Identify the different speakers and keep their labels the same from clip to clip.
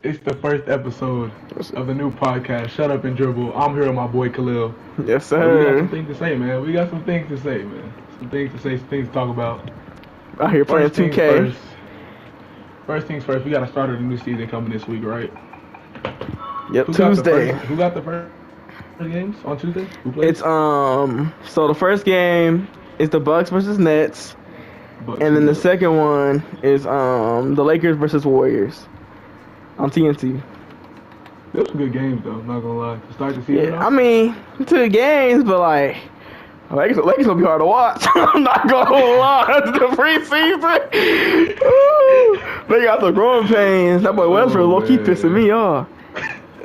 Speaker 1: It's the first episode of the new podcast, Shut Up and Dribble. I'm here with my boy Khalil.
Speaker 2: Yes,
Speaker 1: And we got
Speaker 2: sir.
Speaker 1: some things to say, man. We got some things to say, man. Some things to say, some things to talk about.
Speaker 2: Out here playing
Speaker 1: First things
Speaker 2: 2K.
Speaker 1: first. First things first, we got to start of the new season coming this week, right?
Speaker 2: Yep,
Speaker 1: Who
Speaker 2: Tuesday.
Speaker 1: Who got the first games on Tuesday? Who plays?
Speaker 2: It's So the first game is the Bucks versus Nets,
Speaker 1: Bucks
Speaker 2: and then the
Speaker 1: Nets.
Speaker 2: second one is the Lakers versus Warriors on TNT.
Speaker 1: Those were good games, though. I'm not gonna lie. To start the season,
Speaker 2: Yeah, I mean 2 games, but like. Lakers gonna be hard to watch. I'm not gonna lie. The preseason, Ooh, they got the growing pains. That boy Westbrook low key pissing me off.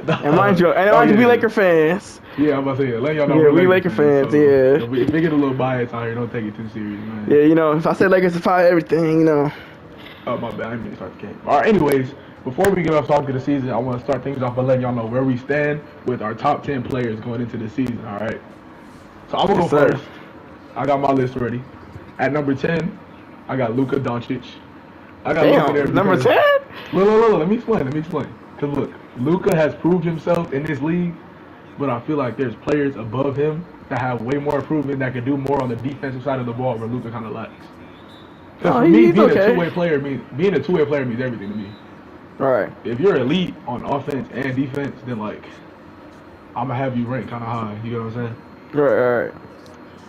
Speaker 2: And mind you, we Laker fans.
Speaker 1: Yeah, I'm about to say, let y'all know.
Speaker 2: Yeah, we Laker fans.
Speaker 1: So,
Speaker 2: Yeah.
Speaker 1: If we get a little bias out here, don't take it too serious, man.
Speaker 2: Yeah, you know, if I say Lakers, it's probably everything,
Speaker 1: Oh, my bad. I didn't mean to start the game. All right, anyways, before we get off talking to the season, I want to start things off by letting y'all know where we stand with our top 10 players going into the season, all right? So I'm going to go first. I got my list ready. At number 10, I got Luka Doncic. I got Luka there.
Speaker 2: Number 10?
Speaker 1: Look, let me explain. Because look, Luka has proved himself in this league, but I feel like there's players above him that have way more improvement that can do more on the defensive side of the ball where Luka kind of lacks. Because for me, being a two-way player means everything to me.
Speaker 2: Right.
Speaker 1: If you're elite on offense and defense, then like I'm gonna have you ranked kind of high. You know what I'm saying?
Speaker 2: Right.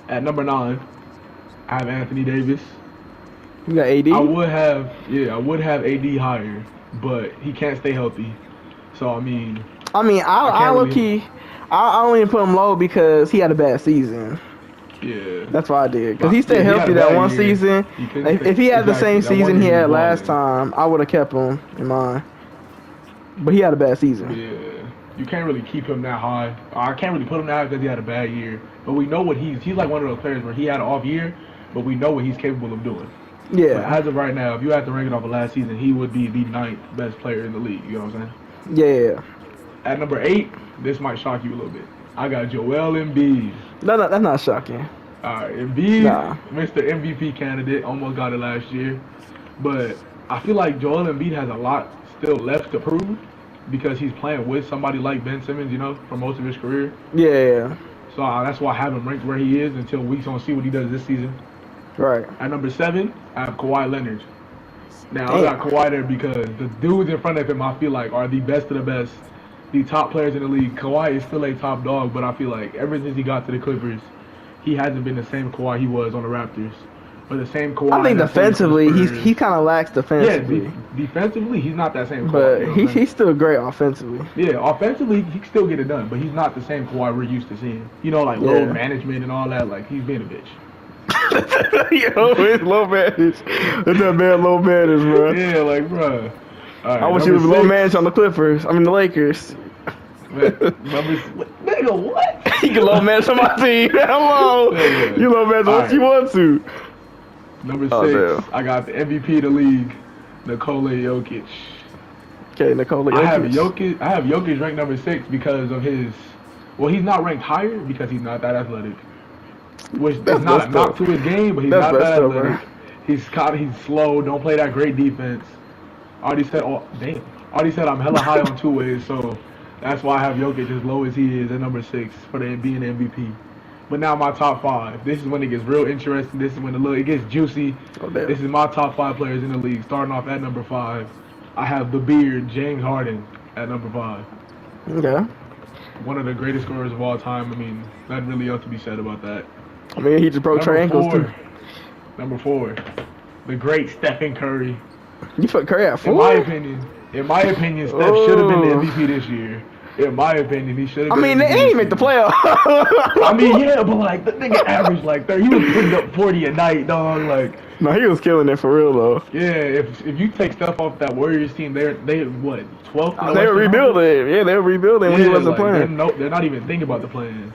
Speaker 1: At number 9, I have Anthony Davis.
Speaker 2: You got AD?
Speaker 1: I would have AD higher, but he can't stay healthy. So I
Speaker 2: only put him low because he had a bad season.
Speaker 1: Yeah.
Speaker 2: That's why I did. Because he stayed healthy that one season. If he had the same season he had last time, I would have kept him in mind. But he had a bad season.
Speaker 1: Yeah. You can't really keep him that high. I can't really put him that high because he had a bad year. But we know what he's like one of those players where he had an off year, but we know what he's capable of doing.
Speaker 2: Yeah.
Speaker 1: But as of right now, if you had to rank it off of last season, he would be the 9th best player in the league. You know what I'm
Speaker 2: saying? Yeah.
Speaker 1: At number 8, this might shock you a little bit. I got Joel Embiid.
Speaker 2: No, that's not shocking.
Speaker 1: All right, Embiid, Mr. MVP candidate, almost got it last year. But I feel like Joel Embiid has a lot still left to prove because he's playing with somebody like Ben Simmons, you know, for most of his career.
Speaker 2: Yeah.
Speaker 1: So that's why I have him ranked where he is until we're going to see what he does this season.
Speaker 2: Right.
Speaker 1: At number 7, I have Kawhi Leonard. Now, I got Kawhi there because the dudes in front of him, I feel like, are the best of the best, the top players in the league. Kawhi is still a top dog, but I feel like ever since he got to the Clippers, he hasn't been the same Kawhi he was on the Raptors. But the same Kawhi.
Speaker 2: I think defensively, he kind of lacks defensively.
Speaker 1: Yeah, defensively, he's not that same Kawhi.
Speaker 2: But he's still great offensively.
Speaker 1: Yeah, offensively, he can still get it done, but he's not the same Kawhi we're used to seeing. You know, like load management and all that. Like, he's being a bitch.
Speaker 2: Yo, it's low manage. It's that man low manage, bro.
Speaker 1: Yeah, like, bro. Right,
Speaker 2: I wish he was low manage on the Clippers. I mean, the Lakers.
Speaker 1: Nigga, what?
Speaker 2: You can low manage on my team. Hello. You low manage what you want to.
Speaker 1: Number 6, I got the MVP of the league, Nikola Jokic.
Speaker 2: Okay, Nikola Jokic.
Speaker 1: I have Jokic ranked number 6 because of his. Well, he's not ranked higher because he's not that athletic. Which is not a knock to his game, but he's not that athletic. He's slow. Don't play that great defense. Already said I'm hella high on 2 ways, so that's why I have Jokic as low as he is at number 6 for being the MVP. But now my top 5. This is when it gets real interesting. This is when it gets juicy. This is my top 5 players in the league. Starting off at number 5, I have the beard, James Harden, at number 5.
Speaker 2: Okay.
Speaker 1: One of the greatest scorers of all time. I mean, nothing really else to be said about that.
Speaker 2: I mean, he just broke triangles too.
Speaker 1: Number 4, the great Stephen Curry.
Speaker 2: You put Curry at 4?
Speaker 1: In my opinion, Steph should have been the MVP this year. In my opinion, he should have been.
Speaker 2: I mean, they ain't make the playoffs.
Speaker 1: I mean, yeah, but like the nigga averaged like 30. He was putting up 40 a night, dog. Like,
Speaker 2: no, he was killing it for real though.
Speaker 1: Yeah, if you take stuff off that Warriors team, they what 12th?
Speaker 2: They were rebuilding. Yeah, they were rebuilding when he wasn't playing.
Speaker 1: They're not even thinking about the plan.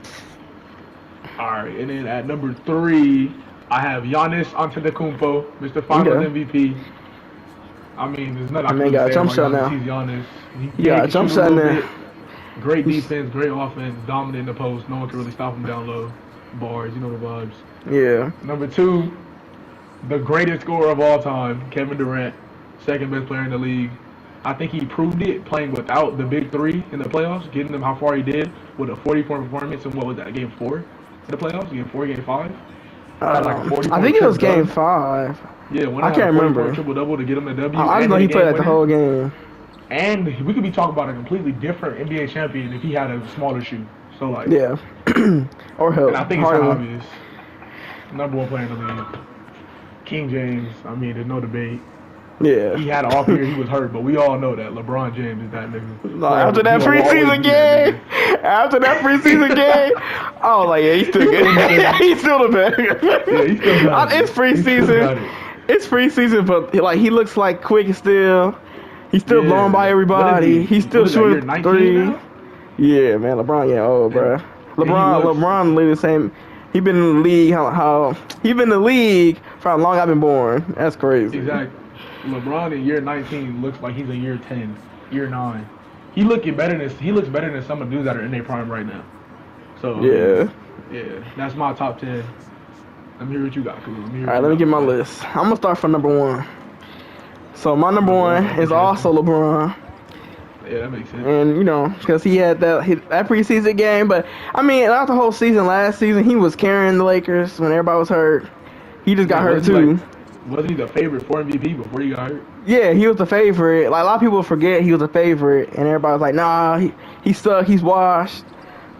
Speaker 1: All right, and then at number 3, I have Giannis Antetokounmpo, Mr. Finals MVP. I mean, there's nothing I can
Speaker 2: got a jump shot now.
Speaker 1: He's Giannis.
Speaker 2: He got a jump shot now.
Speaker 1: Great defense, great offense, dominant in the post. No one can really stop him down low. Bars, you know the vibes.
Speaker 2: Yeah.
Speaker 1: Number 2, the greatest scorer of all time, Kevin Durant, second best player in the league. I think he proved it playing without the big three in the playoffs, getting them how far he did with a 40-point performance in what was that, game 4 in the playoffs? Game 4, game 5?
Speaker 2: I think it was game 5.
Speaker 1: Yeah, when
Speaker 2: I can't remember.
Speaker 1: Triple double to get him the W.
Speaker 2: I just know he played like the whole game.
Speaker 1: And we could be talking about a completely different NBA champion if he had a smaller shoe. So like,
Speaker 2: yeah, or help.
Speaker 1: And I think it's obvious. Number 1 player in the league, King James. I mean, there's no debate.
Speaker 2: Yeah,
Speaker 1: he had an off year. He was hurt, but we all know that LeBron James is that nigga.
Speaker 2: No, after that preseason game, I was like, yeah, he's still good. He's still the best.
Speaker 1: Yeah, he's still got it.
Speaker 2: It's preseason. It's preseason, but like he looks like quick still. He's still blowing by everybody. He's still shooting 3. Now? Yeah, man, LeBron getting old, bro. LeBron literally the same. He been in the league how he been in the league for how long I've been born. That's crazy.
Speaker 1: Exactly. LeBron in year 19 looks like he's in year 10, year 9. He looks better than some of the dudes that are in their prime right now. So yeah, that's my top 10. Let me hear what you got, Khalil. All
Speaker 2: right, let me get my list. I'm gonna start from number 1. So my number 1 is also LeBron.
Speaker 1: Yeah, that makes sense.
Speaker 2: And you know, because he had that preseason game, but I mean, not the whole season. Last season, he was carrying the Lakers when everybody was hurt. He just got hurt too.
Speaker 1: Wasn't he the favorite for MVP before he got hurt?
Speaker 2: Yeah, he was the favorite. Like a lot of people forget he was a favorite, and everybody was like, "Nah, he sucked. He's washed."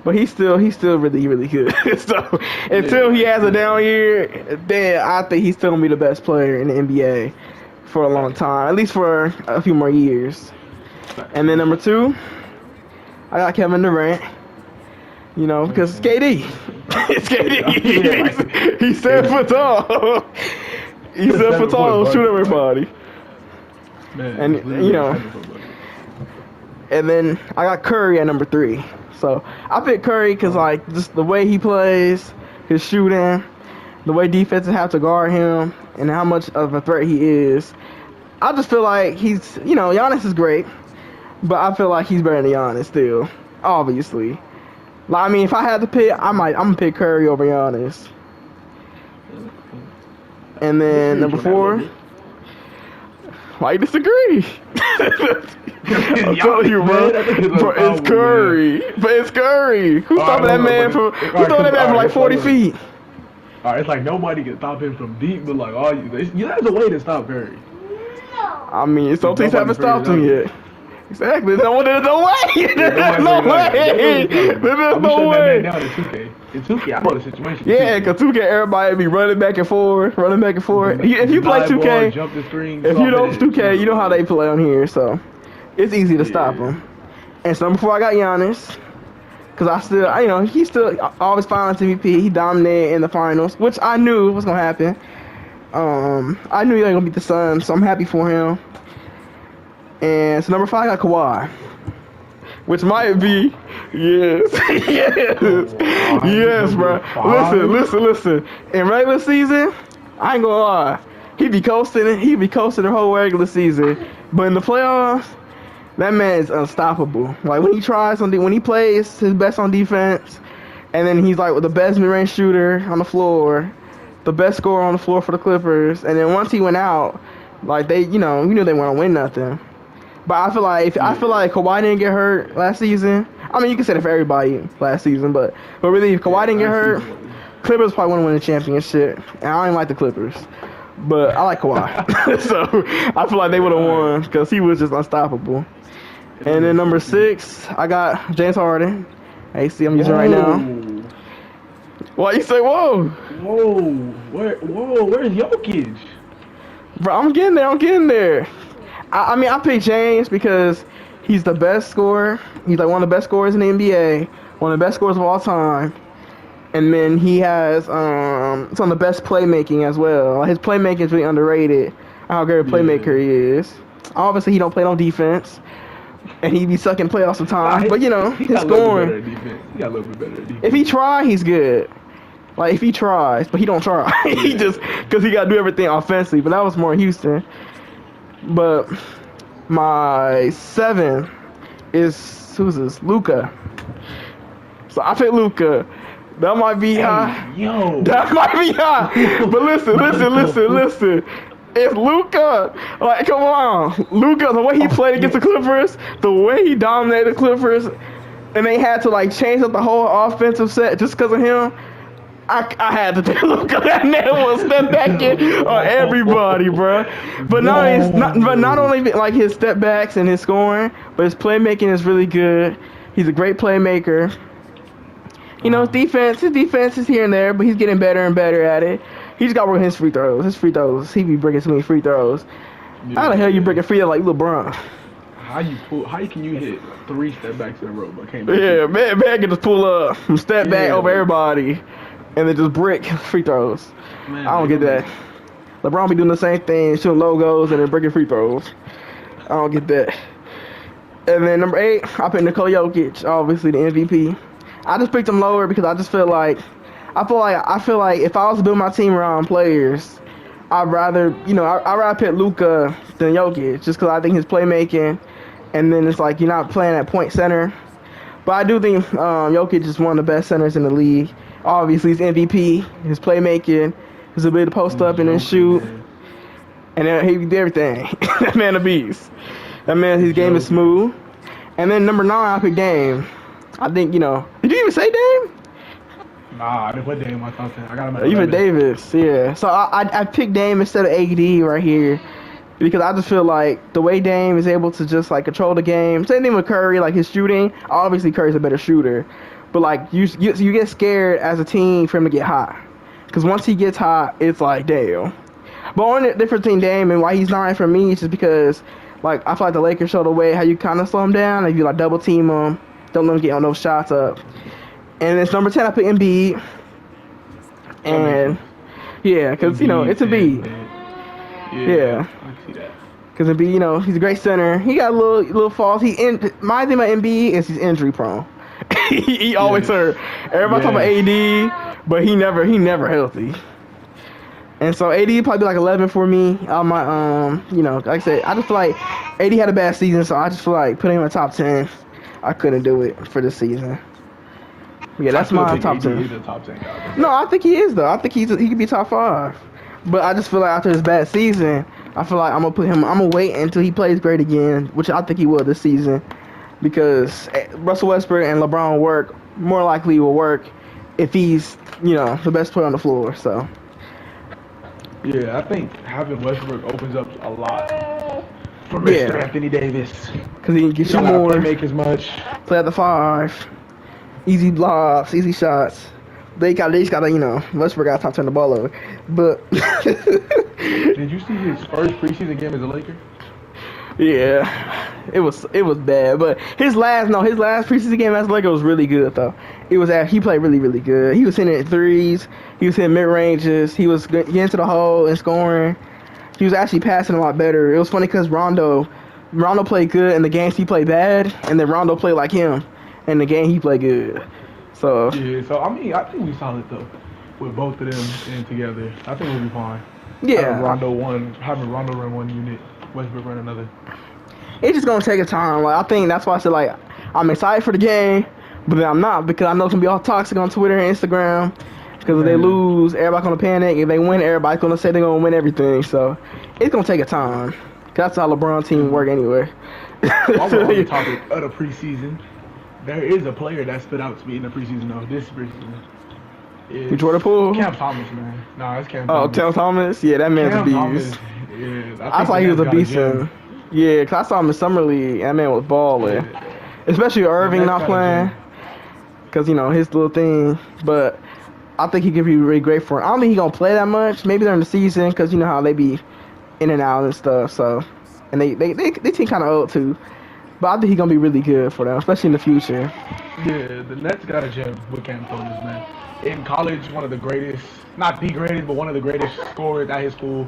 Speaker 2: But he's still really, really good. So until he has a down year, then I think he's still gonna be the best player in the NBA for a long time, at least for a few more years. And then number 2, I got Kevin Durant. You know, because it's KD. It's KD. He's 7 foot tall. He's 7 foot tall. Shoot everybody.
Speaker 1: Man,
Speaker 2: and you know, and then I got Curry at number 3. So I picked Curry because like just the way he plays, his shooting, the way defenses have to guard him, and how much of a threat he is. I just feel like he's, you know, Giannis is great, but I feel like he's better than Giannis still, obviously. Like, I mean, if I had to pick, I'm gonna pick Curry over Giannis. And then number 4, why you disagree? I'm telling you, bro. It's Curry. But it's Curry. Who's stopping that man from? Who's stopping that man from like 40 feet?
Speaker 1: All right, it's like nobody can stop him from deep, but like there's a way to stop Curry.
Speaker 2: I mean, some teams haven't stopped him yet. Exactly. There's no way. There's no way. There's no way.
Speaker 1: Down in 2K. In 2K, I know the situation.
Speaker 2: Yeah, because 2K, everybody be running back and forth. If you play 2K,
Speaker 1: jump the screen,
Speaker 2: if you know 2K, you know how they play on here, so it's easy to stop him. And so before I got Giannis, because he's still always finals MVP. He dominated in the finals, which I knew was gonna happen. I knew he was gonna beat the Suns, so I'm happy for him. And so number 5, I got Kawhi, which might be yes, bro. Listen. In regular season, I ain't gonna lie, he be coasting the whole regular season, but in the playoffs, that man is unstoppable. Like when he plays his best on defense, and then he's like the best mid-range shooter on the floor, the best scorer on the floor for the Clippers, and then once he went out, like they, you knew they weren't win nothing. But I feel like Kawhi didn't get hurt last season. I mean, you can say that for everybody last season, but really, if Kawhi didn't get hurt, Clippers probably wouldn't win the championship. And I don't even like the Clippers, but I like Kawhi, so I feel like they would have won because he was just unstoppable. And then number 6, I got James Harden. AC, I'm using right now. Why you say whoa?
Speaker 1: Where's Jokic?
Speaker 2: Bro, I'm getting there. I mean, I picked James because he's the best scorer. He's like one of the best scorers in the NBA, one of the best scorers of all time. And then he has some of the best playmaking as well. Like, his playmaking is really underrated. How great a playmaker he is. Obviously, he don't play no defense, and he be sucking playoffs sometimes. But his scoring.
Speaker 1: He got a little bit better at defense.
Speaker 2: If he try, he's good. Like if he tries, but he don't try. He just because he got to do everything offensively. But that was more Houston. But my 7 is who's this? Luka. So I picked Luka. That might be high.
Speaker 1: Yo.
Speaker 2: That might be high. But listen. It's Luka. Like, come on. Luka, the way he played against the Clippers, the way he dominated the Clippers, and they had to, like, change up the whole offensive set just because of him. I had to take Luka. That man was step back in on everybody, bro. But not only like his step backs and his scoring, but his playmaking is really good. He's a great playmaker. You know, his defense is here and there, but he's getting better and better at it. He just got to work on his free throws. He be breaking so many free throws. Yeah, how the hell you breaking free throws like LeBron?
Speaker 1: How can you hit 3 step backs in a row, but can't?
Speaker 2: Yeah, man can just pull up, step back over everybody, and then just brick free throws. Man, I don't get that. LeBron be doing the same thing, shooting logos and then breaking free throws. I don't get that. And then number 8, I picked Nikola Jokic, obviously the MVP. I just picked him lower because I just feel like if I was to build my team around players, I'd rather pick Luka than Jokic just because I think his playmaking, and then it's like you're not playing at point center. But I do think Jokic is one of the best centers in the league. Obviously, he's MVP, his playmaking, his ability to post up and then shoot, and then he did everything. That man a beast. That man, his game is smooth. And then number 9, I picked Dame. I think, did you even say Dame?
Speaker 1: Nah, I didn't put Dame in my top 10. I got him at
Speaker 2: Even Davis, yeah. So I picked Dame instead of AD right here because I just feel like the way Dame is able to just like control the game. Same thing with Curry, like his shooting. Obviously, Curry's a better shooter, but like you get scared as a team for him to get hot because once he gets hot, it's like damn. But only the difference between Dame and why he's not for me is just because like I feel like the Lakers showed the way how you kind of slow him down. If you like double team him, don't let him get on those shots up. And it's number 10. I put Embiid, and yeah, because it's Embiid. Yeah, I see that. Because Embiid, he's a great center. He got a little falls. My thing about Embiid is he's injury prone. he always hurt. Everybody talk about AD, but he never healthy. And so AD probably be like 11 for me. On my like I said, I just feel like AD had a bad season, so I just feel like putting him in the top 10. I couldn't do it for this season. Yeah, that's my top 10.
Speaker 1: He's a top 10 guy.
Speaker 2: No, I think he is though. I think he could be top 5. But I just feel like after his bad season, I feel like I'm gonna wait until he plays great again, which I think he will this season, because Russell Westbrook and LeBron more likely will work if he's the best player on the floor. So.
Speaker 1: Yeah, I think having Westbrook opens up a lot for Mr. Anthony Davis.
Speaker 2: Because he can get you more.
Speaker 1: Make as much.
Speaker 2: Play at the 5. Easy blocks, easy shots. They just gotta, Westbrook got to turn the ball over. But
Speaker 1: did you see his first preseason game as a Laker?
Speaker 2: Yeah, it was bad. But his last preseason game as a Laker was really good though. He played really, really good. He was hitting threes. He was hitting mid ranges. He was getting to the hole and scoring. He was actually passing a lot better. It was funny because Rondo played good in the games he played bad, and then Rondo played like him in the game he played good. So
Speaker 1: yeah, so I think we solid though with both of them in together. I think we'll be fine.
Speaker 2: Yeah,
Speaker 1: having Rondo run one unit, Westbrook run another.
Speaker 2: It's just gonna take a time. Like I think that's why I said like I'm excited for the game, but then I'm not because I know it's gonna be all toxic on Twitter and Instagram. Because if they lose, everybody's gonna panic. If they win, everybody's gonna say they're gonna win everything. So it's gonna take a time. That's how LeBron team work anyway.
Speaker 1: While we're on the topic of the preseason, there is a player that stood out to me in the preseason though. This preseason.
Speaker 2: Jordan Poole?
Speaker 1: Cam Thomas, man. Nah, it's Cam
Speaker 2: Thomas. Oh, Cam Thomas? Yeah, that man's a beast.
Speaker 1: Thomas, yeah,
Speaker 2: I thought he was a beast. Yeah, because I saw him in Summer League. That man was balling. Yeah. Especially Irving not playing. Because, his little thing. But I think he could be really great for him. I don't think he's going to play that much. Maybe during the season because you know how they be in and out and stuff. So, and they team kind of old too. But I think he's going to be really good for them, especially in the future.
Speaker 1: Yeah, the Nets got a gem with Cam Thomas, man. In college, one of the greatest, not the greatest, but one of the greatest scorers at his school.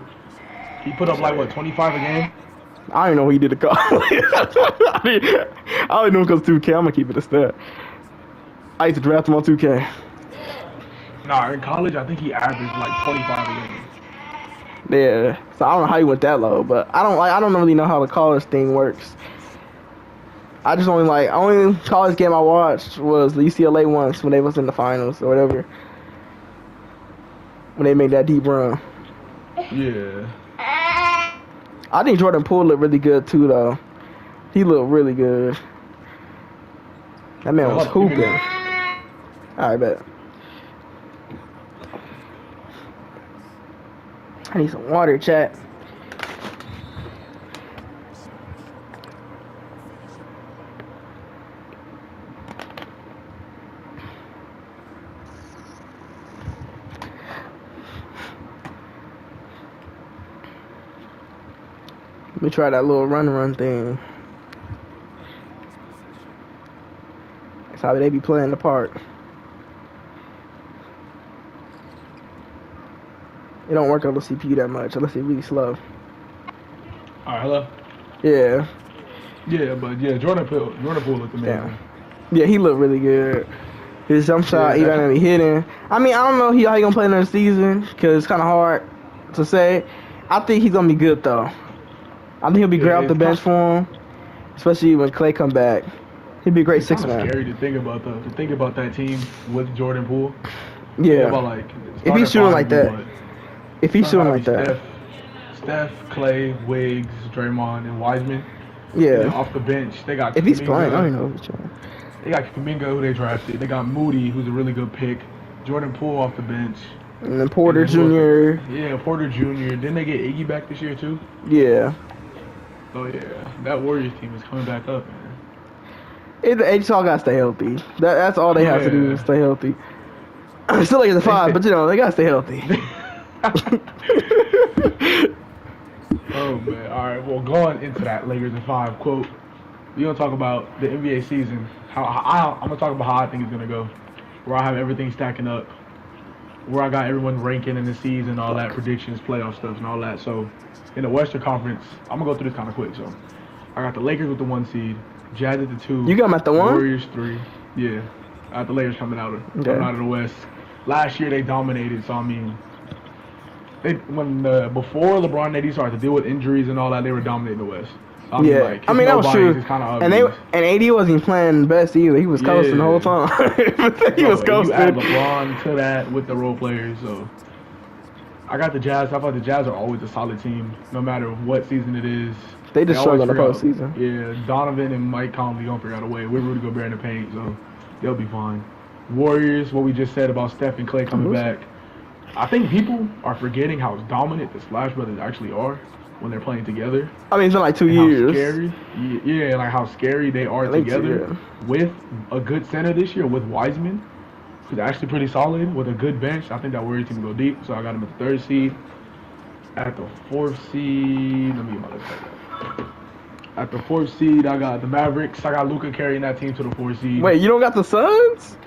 Speaker 1: He put up 25 a game?
Speaker 2: I don't know what he did to college. I only know because 2K. I'm going to keep it a stat. I used to draft him on 2K.
Speaker 1: Nah, in college, I think he averaged 25 a game.
Speaker 2: Yeah, so I don't know how he went that low, but I don't really know how the college thing works. I just only college game I watched was the UCLA once when they was in the finals or whatever. When they made that deep run.
Speaker 1: Yeah.
Speaker 2: I think Jordan Poole looked really good too, though. He looked really good. That man was hooping. All right, bet. I need some water, chat. Let me try that little run thing. That's how they be playing the part. It don't work on the CPU that much unless it's really slow.
Speaker 1: Alright, hello?
Speaker 2: Yeah.
Speaker 1: Yeah, but yeah, Jordan Poole looked amazing.
Speaker 2: Yeah. Yeah, he looked really good. His jump shot, he gonna be hitting. I mean, I don't know how he gonna play another season because it's kind of hard to say. I think he's gonna be good though. I think he'll be great off the bench for him, especially when Clay come back. He'd be a great six man.
Speaker 1: It's scary to think about though. To think about that team with Jordan Poole.
Speaker 2: Yeah.
Speaker 1: About, like,
Speaker 2: if he's shooting like that. If he's shooting like that.
Speaker 1: Steph, Clay, Wiggs, Draymond, and Wiseman.
Speaker 2: Yeah.
Speaker 1: And off the bench, they got.
Speaker 2: If he's playing, I don't know if he's playing.
Speaker 1: They got Kuminga, who they drafted. They got Moody, who's a really good pick. Jordan Poole off the bench.
Speaker 2: And then Porter Jr.
Speaker 1: Yeah, Porter Jr. Didn't they get Iggy back this year too?
Speaker 2: Yeah.
Speaker 1: Oh yeah, that Warriors team is coming back up, man.
Speaker 2: They just all gotta stay healthy. That's all they have to do is stay healthy. Still like it's a 5, but they gotta stay healthy.
Speaker 1: Oh man! All right, well, going into that Lakers in 5 quote, we're gonna talk about the NBA season. I'm gonna talk about how I think it's gonna go, where I have everything stacking up, where I got everyone ranking in the season, all that predictions, playoff stuff, and all that. So, in the Western Conference, I'm gonna go through this kind of quick. So, I got the Lakers with the 1 seed, Jazz at the 2.
Speaker 2: You got them at the 1?
Speaker 1: Warriors 3. Yeah, I got the Lakers coming out of the West. Last year they dominated, so I mean, before LeBron and AD started to deal with injuries and all that, they were dominating the West. So,
Speaker 2: I mean that was true. And AD wasn't playing best either. He was coasting the whole time. He was coasting.
Speaker 1: You add LeBron to that with the role players, so I got the Jazz. I thought the Jazz are always a solid team, no matter what season it is.
Speaker 2: They just struggle in the postseason.
Speaker 1: Yeah, Donovan and Mike Conley gonna figure out a way. We're Rudy Gobert in the paint, so they'll be fine. Warriors, what we just said about Steph and Clay coming back. I think people are forgetting how dominant the Splash Brothers actually are when they're playing together.
Speaker 2: I mean, it's been like 2 years.
Speaker 1: How scary, yeah, like how scary they are together with a good center this year with Wiseman, who's actually pretty solid with a good bench. I think that Warriors team will go deep, so I got them at the 3rd seed. At the 4th seed, let me get my list back. At the 4th seed, I got the Mavericks. I got Luka carrying that team to the 4th seed.
Speaker 2: Wait, you don't got the Suns?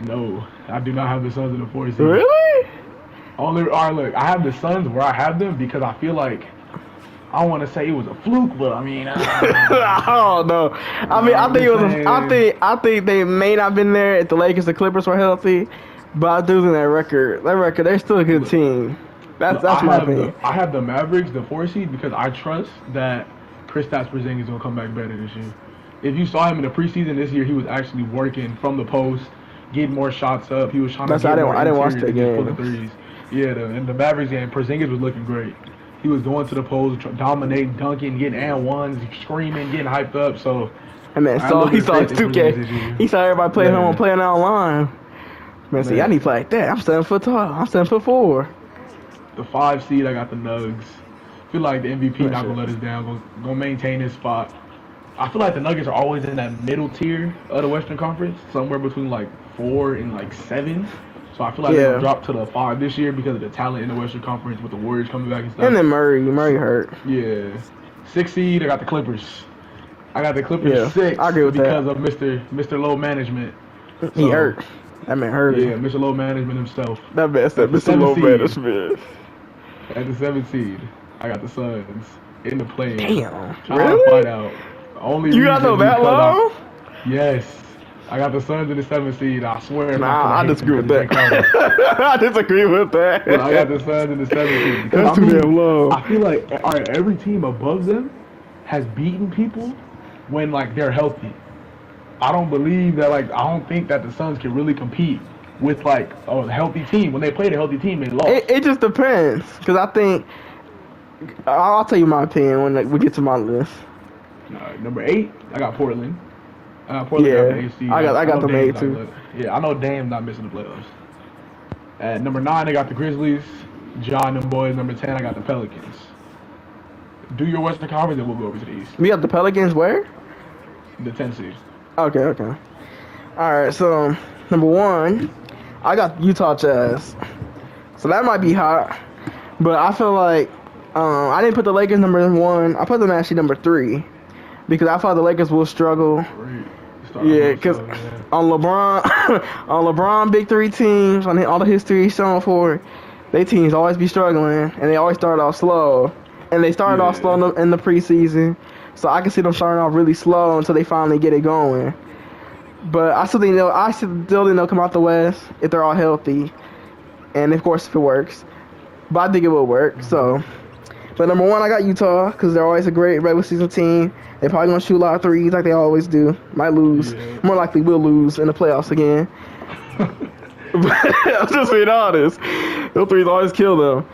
Speaker 1: No, I do not have the Suns in the 4th seed.
Speaker 2: Really?
Speaker 1: All right, look, I have the Suns where I have them because I feel like I don't want to say it was a fluke, but I mean,
Speaker 2: I don't know. I mean, I think it was. I think they may not have been there if the Lakers and Clippers were healthy, but I do think that record, they're still a good team. That's my opinion.
Speaker 1: I have the Mavericks, the 4th seed, because I trust that Kristaps Porzingis is gonna come back better this year. If you saw him in the preseason this year, he was actually working from the post, getting more shots up. He was trying to get more
Speaker 2: I didn't watch the game.
Speaker 1: Pull the threes. Yeah, in the Mavericks game, Porzingis was looking great. He was going to the post, dominating, dunking, getting and-ones, screaming, getting hyped up. So,
Speaker 2: and man, he saw his 2K. He saw everybody playing him playing online. Man, see, I need to play like that. I'm 7 foot tall. I'm 7'4".
Speaker 1: The 5 seed, I got the Nuggets. Feel like the MVP not gonna let us down. Gonna maintain his spot. I feel like the Nuggets are always in that middle tier of the Western Conference, somewhere between like 4 and like 7. So I feel like they'll drop to the 5 this year because of the talent in the Western Conference with the Warriors coming back and stuff.
Speaker 2: And then Murray hurt.
Speaker 1: Yeah. 6 seed, I got the Clippers. I got the Clippers 6
Speaker 2: I agree with
Speaker 1: because of Mr. Low Management.
Speaker 2: He hurt. That man hurt.
Speaker 1: Yeah, Mr. Low Management himself.
Speaker 2: That man said Mr. Low Management.
Speaker 1: At the 7th seed, I got the Suns in the play.
Speaker 2: Damn.
Speaker 1: Trying to fight out.
Speaker 2: You got them that low?
Speaker 1: Yes. I got the Suns in the 7th seed. I swear.
Speaker 2: Nah, I disagree with that. I disagree with that.
Speaker 1: But I got the Suns in the 7th seed.
Speaker 2: That's too damn low.
Speaker 1: I feel like every team above them has beaten people when like they're healthy. I don't think that the Suns can really compete with like a healthy team. When they played a healthy team, they lost.
Speaker 2: It just depends, because I think I'll tell you my opinion when we get to my list.
Speaker 1: Number 8, I got Portland. Portland got the AC.
Speaker 2: I got them 8 too.
Speaker 1: Yeah, I know Dame not missing the playoffs. At number 9, I got the Grizzlies. John and boys. Number 10, I got the Pelicans. Do your Western Conference, and we'll go over to the East.
Speaker 2: We got the Pelicans where?
Speaker 1: The 10 seed.
Speaker 2: Okay. All right, so number 1, I got Utah Jazz. So that might be hot, but I feel like I didn't put the Lakers number 1. I put them actually number 3 because I thought the Lakers will struggle. Yeah, because on LeBron, big 3 teams, on all the history he's shown for, they teams always be struggling, and they always start off slow. And they started off slow in the preseason, so I can see them starting off really slow until they finally get it going. But I still think they'll come out the West if they're all healthy, and of course if it works. But I think it will work. So, but number 1, I got Utah because they're always a great regular season team. They're probably gonna shoot a lot of threes like they always do. Might lose, more likely will lose in the playoffs again. I'm just being honest. Those threes always kill them.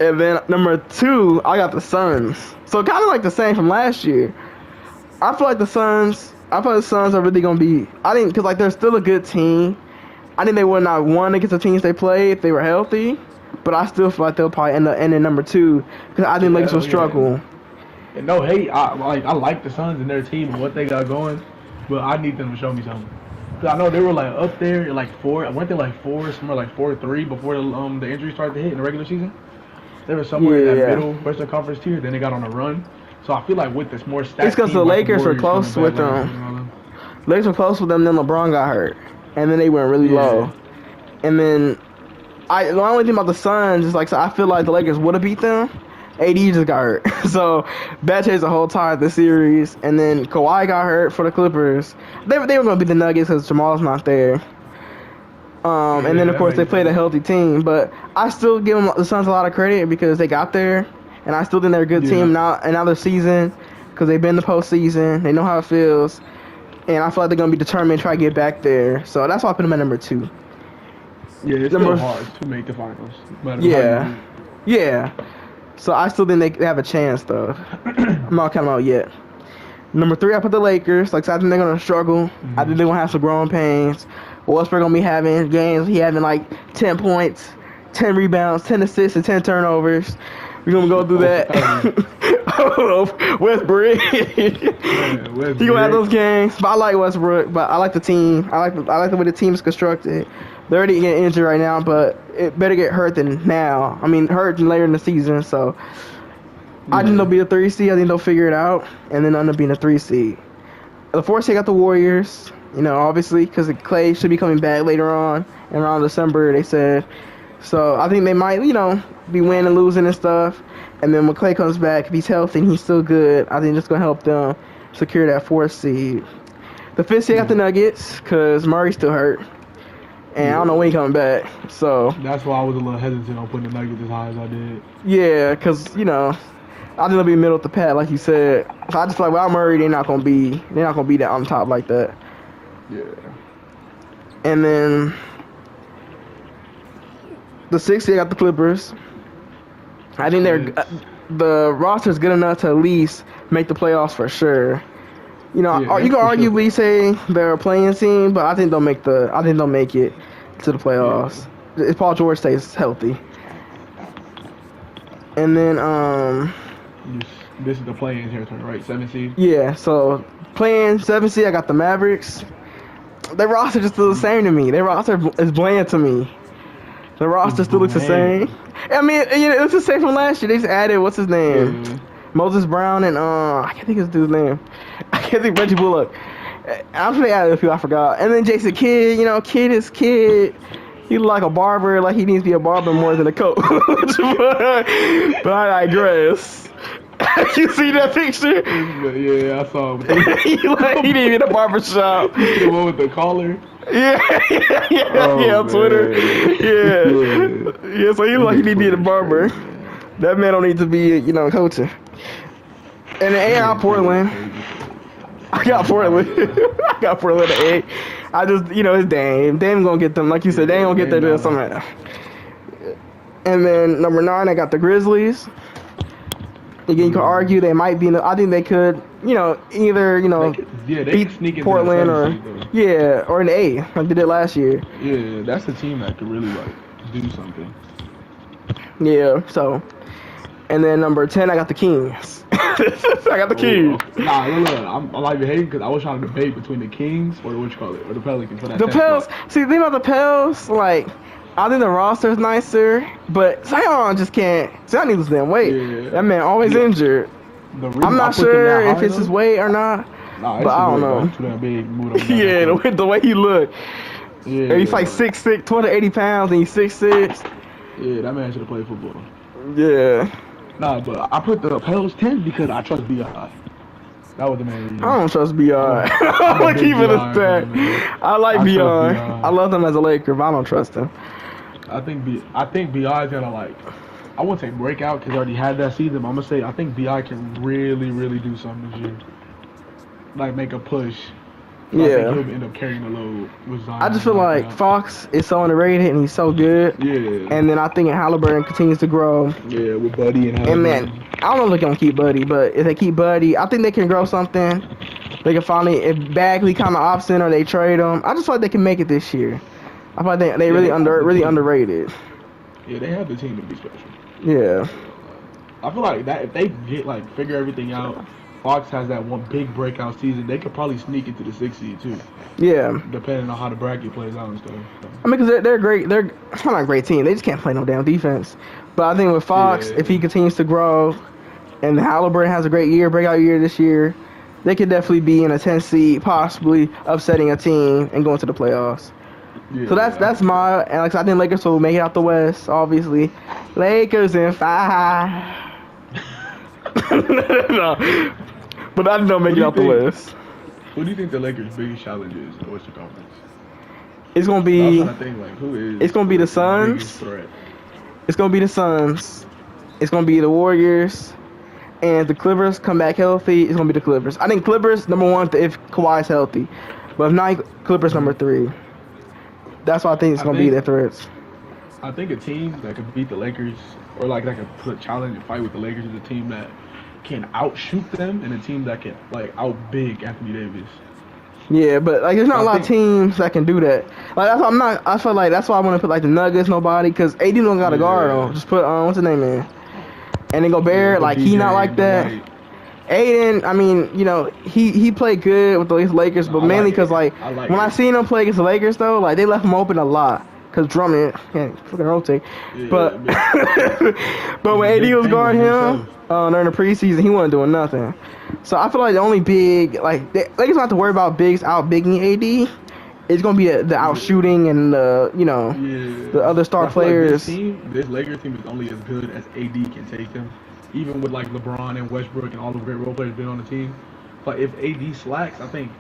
Speaker 2: And then number 2, I got the Suns. So kind of like the same from last year. I feel like the Suns are really gonna be. I think because like they're still a good team. I think they would not won against the teams they play if they were healthy. But I still feel like they'll probably end up ending number 2 because I think Lakers will struggle.
Speaker 1: And no hate, I like the Suns and their team and what they got going, but I need them to show me something. Cause I know they were like up there at like 4. Weren't they like 4, somewhere like 4-3 before the injuries started to hit in the regular season? They were somewhere in that middle Western Conference tier. Then they got on a run. So I feel like with this more stacked
Speaker 2: it's because the Lakers were close with them. Lakers were close with them. Then LeBron got hurt, and then they went really low. And then the only thing about the Suns is so I feel like the Lakers would have beat them. AD just got hurt, so that changed the whole tide of the series. And then Kawhi got hurt for the Clippers. They were going to beat the Nuggets because Jamal's not there. And then, of course, they played a healthy team. But I still give the Suns a lot of credit because they got there. And I still think they're a good team now another season because they've been in the postseason. They know how it feels. And I feel like they're going to be determined to try to get back there. So that's why I put them at number 2.
Speaker 1: Yeah, it's still hard to make the finals.
Speaker 2: Yeah. So I still think they have a chance, though. I'm not counting out yet. Number 3, I put the Lakers. I think they're going to struggle. I think they're going to have some growing pains. Westbrook going to be having games. He having 10 points, 10 rebounds, 10 assists, and 10 turnovers. We're going to go through that. Westbrook. He going to have those games. But I like Westbrook. But I like the team. I like the way the team is constructed. They're already getting injured right now, but it better get hurt than now. I mean, hurt than later in the season. So I think they'll be a 3 seed. I think they'll figure it out, and then end up being a 3 seed. The 4 seed got the Warriors. Obviously, because Clay should be coming back later on, around December, they said. So I think they might, be winning and losing and stuff. And then when Clay comes back, if he's healthy and he's still good, I think it's going to help them secure that 4th seed. The 5th seed got the Nuggets, because Murray's still hurt. And I don't know when he's coming back. So
Speaker 1: that's why I was a little hesitant on putting the Nuggets as high as I did.
Speaker 2: Yeah, because, I think they'll be middle of the pack, like you said. So I just feel like without Murray, they're not gonna be that on top like that.
Speaker 1: Yeah.
Speaker 2: And then the 6th seed got the Clippers. I think the roster's good enough to at least make the playoffs for sure. You can arguably say they're a playing team, but I think they'll make it to the playoffs if Paul George stays healthy. And then
Speaker 1: this is the play-in territory, right? 7 seed.
Speaker 2: Yeah, so playing 7 seed, I got the Mavericks. Their roster just still the same to me. Their roster is bland to me. The roster still looks the same. I mean, it's the same from last year. They just added what's his name. Moses Brown and I can't think of his dude's name. I can't think Reggie Bullock. I'm sure they added a few I forgot. And then Jason Kidd, Kidd is Kidd. He look like a barber, like he needs to be a barber more than a coach. but I digress. You see that picture?
Speaker 1: Yeah, I saw him.
Speaker 2: he didn't even a barber shop.
Speaker 1: The one with the collar.
Speaker 2: Yeah, on Twitter. Yeah, so he look like he need to be a barber. That man don't need to be, coaching. And then I got Portland. I got Portland at 8. I just, it's Dame. Dame gonna get them, like you said. Dame gonna get there somehow. And then number 9, I got the Grizzlies. Again, you could argue they might be. I think they could, either
Speaker 1: they
Speaker 2: beat
Speaker 1: could sneak into
Speaker 2: Portland
Speaker 1: the
Speaker 2: or
Speaker 1: 7th seed,
Speaker 2: or an A like they did last year.
Speaker 1: Yeah, that's a team that could really like do something.
Speaker 2: Yeah. So, and then number 10, I got the Kings. I got the Kings.
Speaker 1: Nah, look, I'm like hating because I was trying to debate between the Kings or or the Pelicans for that.
Speaker 2: The Pels. See, the thing about the Pels, like, I think the roster's nicer, but Zion just can't. Zion needs to weight. Yeah. That man always injured. I'm not sure if it's his weight or not, but I don't know.
Speaker 1: Too damn big,
Speaker 2: yeah, the way he looked. Yeah, he's like 6'6", 280 pounds, and he's 6'6".
Speaker 1: Yeah, that man should have played football.
Speaker 2: Yeah.
Speaker 1: Nah, but I put the Pels 10 because I trust B.I. That was the main reason.
Speaker 2: I don't trust B.I. I'm gonna keep it a stack. I like B.I. I love him as a Laker, but I don't trust him.
Speaker 1: I think B.I. is gonna like, I wouldn't say breakout because he already had that season, but I'm gonna say I think B.I. can really, really do something this year. Like make a push. So I think he'll end up carrying the load with Zion.
Speaker 2: I just feel like Fox is so underrated and he's so good.
Speaker 1: Yeah.
Speaker 2: And then I think Halliburton continues to grow.
Speaker 1: Yeah, with Buddy and Halliburton.
Speaker 2: And man, I don't know if they're gonna keep Buddy, but if they keep Buddy, I think they can grow something. They can finally, if Bagley kind of opts in or they trade him, I just feel like they can make it this year. I feel like they really underrated.
Speaker 1: Yeah, they have the team to be special.
Speaker 2: Yeah.
Speaker 1: I feel like that if they get figure everything out, Fox has that one big breakout season, they could probably sneak into the 6th seed too.
Speaker 2: Yeah.
Speaker 1: Depending on how the bracket plays out and stuff. So.
Speaker 2: I mean, because they're great. They're not a great team. They just can't play no damn defense. But I think with Fox, if he continues to grow, and Halliburton has a great year, breakout year this year, they could definitely be in a 10th seed, possibly upsetting a team and going to the playoffs. Yeah, so that's my, and I think Lakers will make it out the West, obviously. Lakers in 5. No. But I don't make it out the West.
Speaker 1: Who do you think the Lakers' biggest challenge is in the Western Conference?
Speaker 2: It's gonna be.
Speaker 1: Who is?
Speaker 2: It's gonna be the Suns. It's gonna be the Suns. It's gonna be the Warriors, and if the Clippers come back healthy, it's gonna be the Clippers. I think Clippers #1 if Kawhi's healthy, but if not, Clippers #3. That's why I think it's gonna be their threats.
Speaker 1: I think a team that could beat the Lakers, or that could challenge and fight with the Lakers, is a team that can outshoot them and a team that can outbig Anthony Davis.
Speaker 2: Yeah, but there's not a lot of teams that can do that. I feel like that's why I want to put the Nuggets, nobody, because AD don't got a guard on. Just put what's his name in, and then Gobert, he not like that. Right. Aiden, I mean, he played good with the Lakers, but mainly because when I seen him play against the Lakers though, they left him open a lot. Cause Drummond can't fucking rotate, but when AD was guarding him during the preseason, he wasn't doing nothing. So I feel like the only big Lakers don't have to worry about bigs outbigging AD. It's gonna be the out shooting and the other star players.
Speaker 1: This Lakers team is only as good as AD can take them, even with LeBron and Westbrook and all the great role players being on the team. But if AD slacks, I think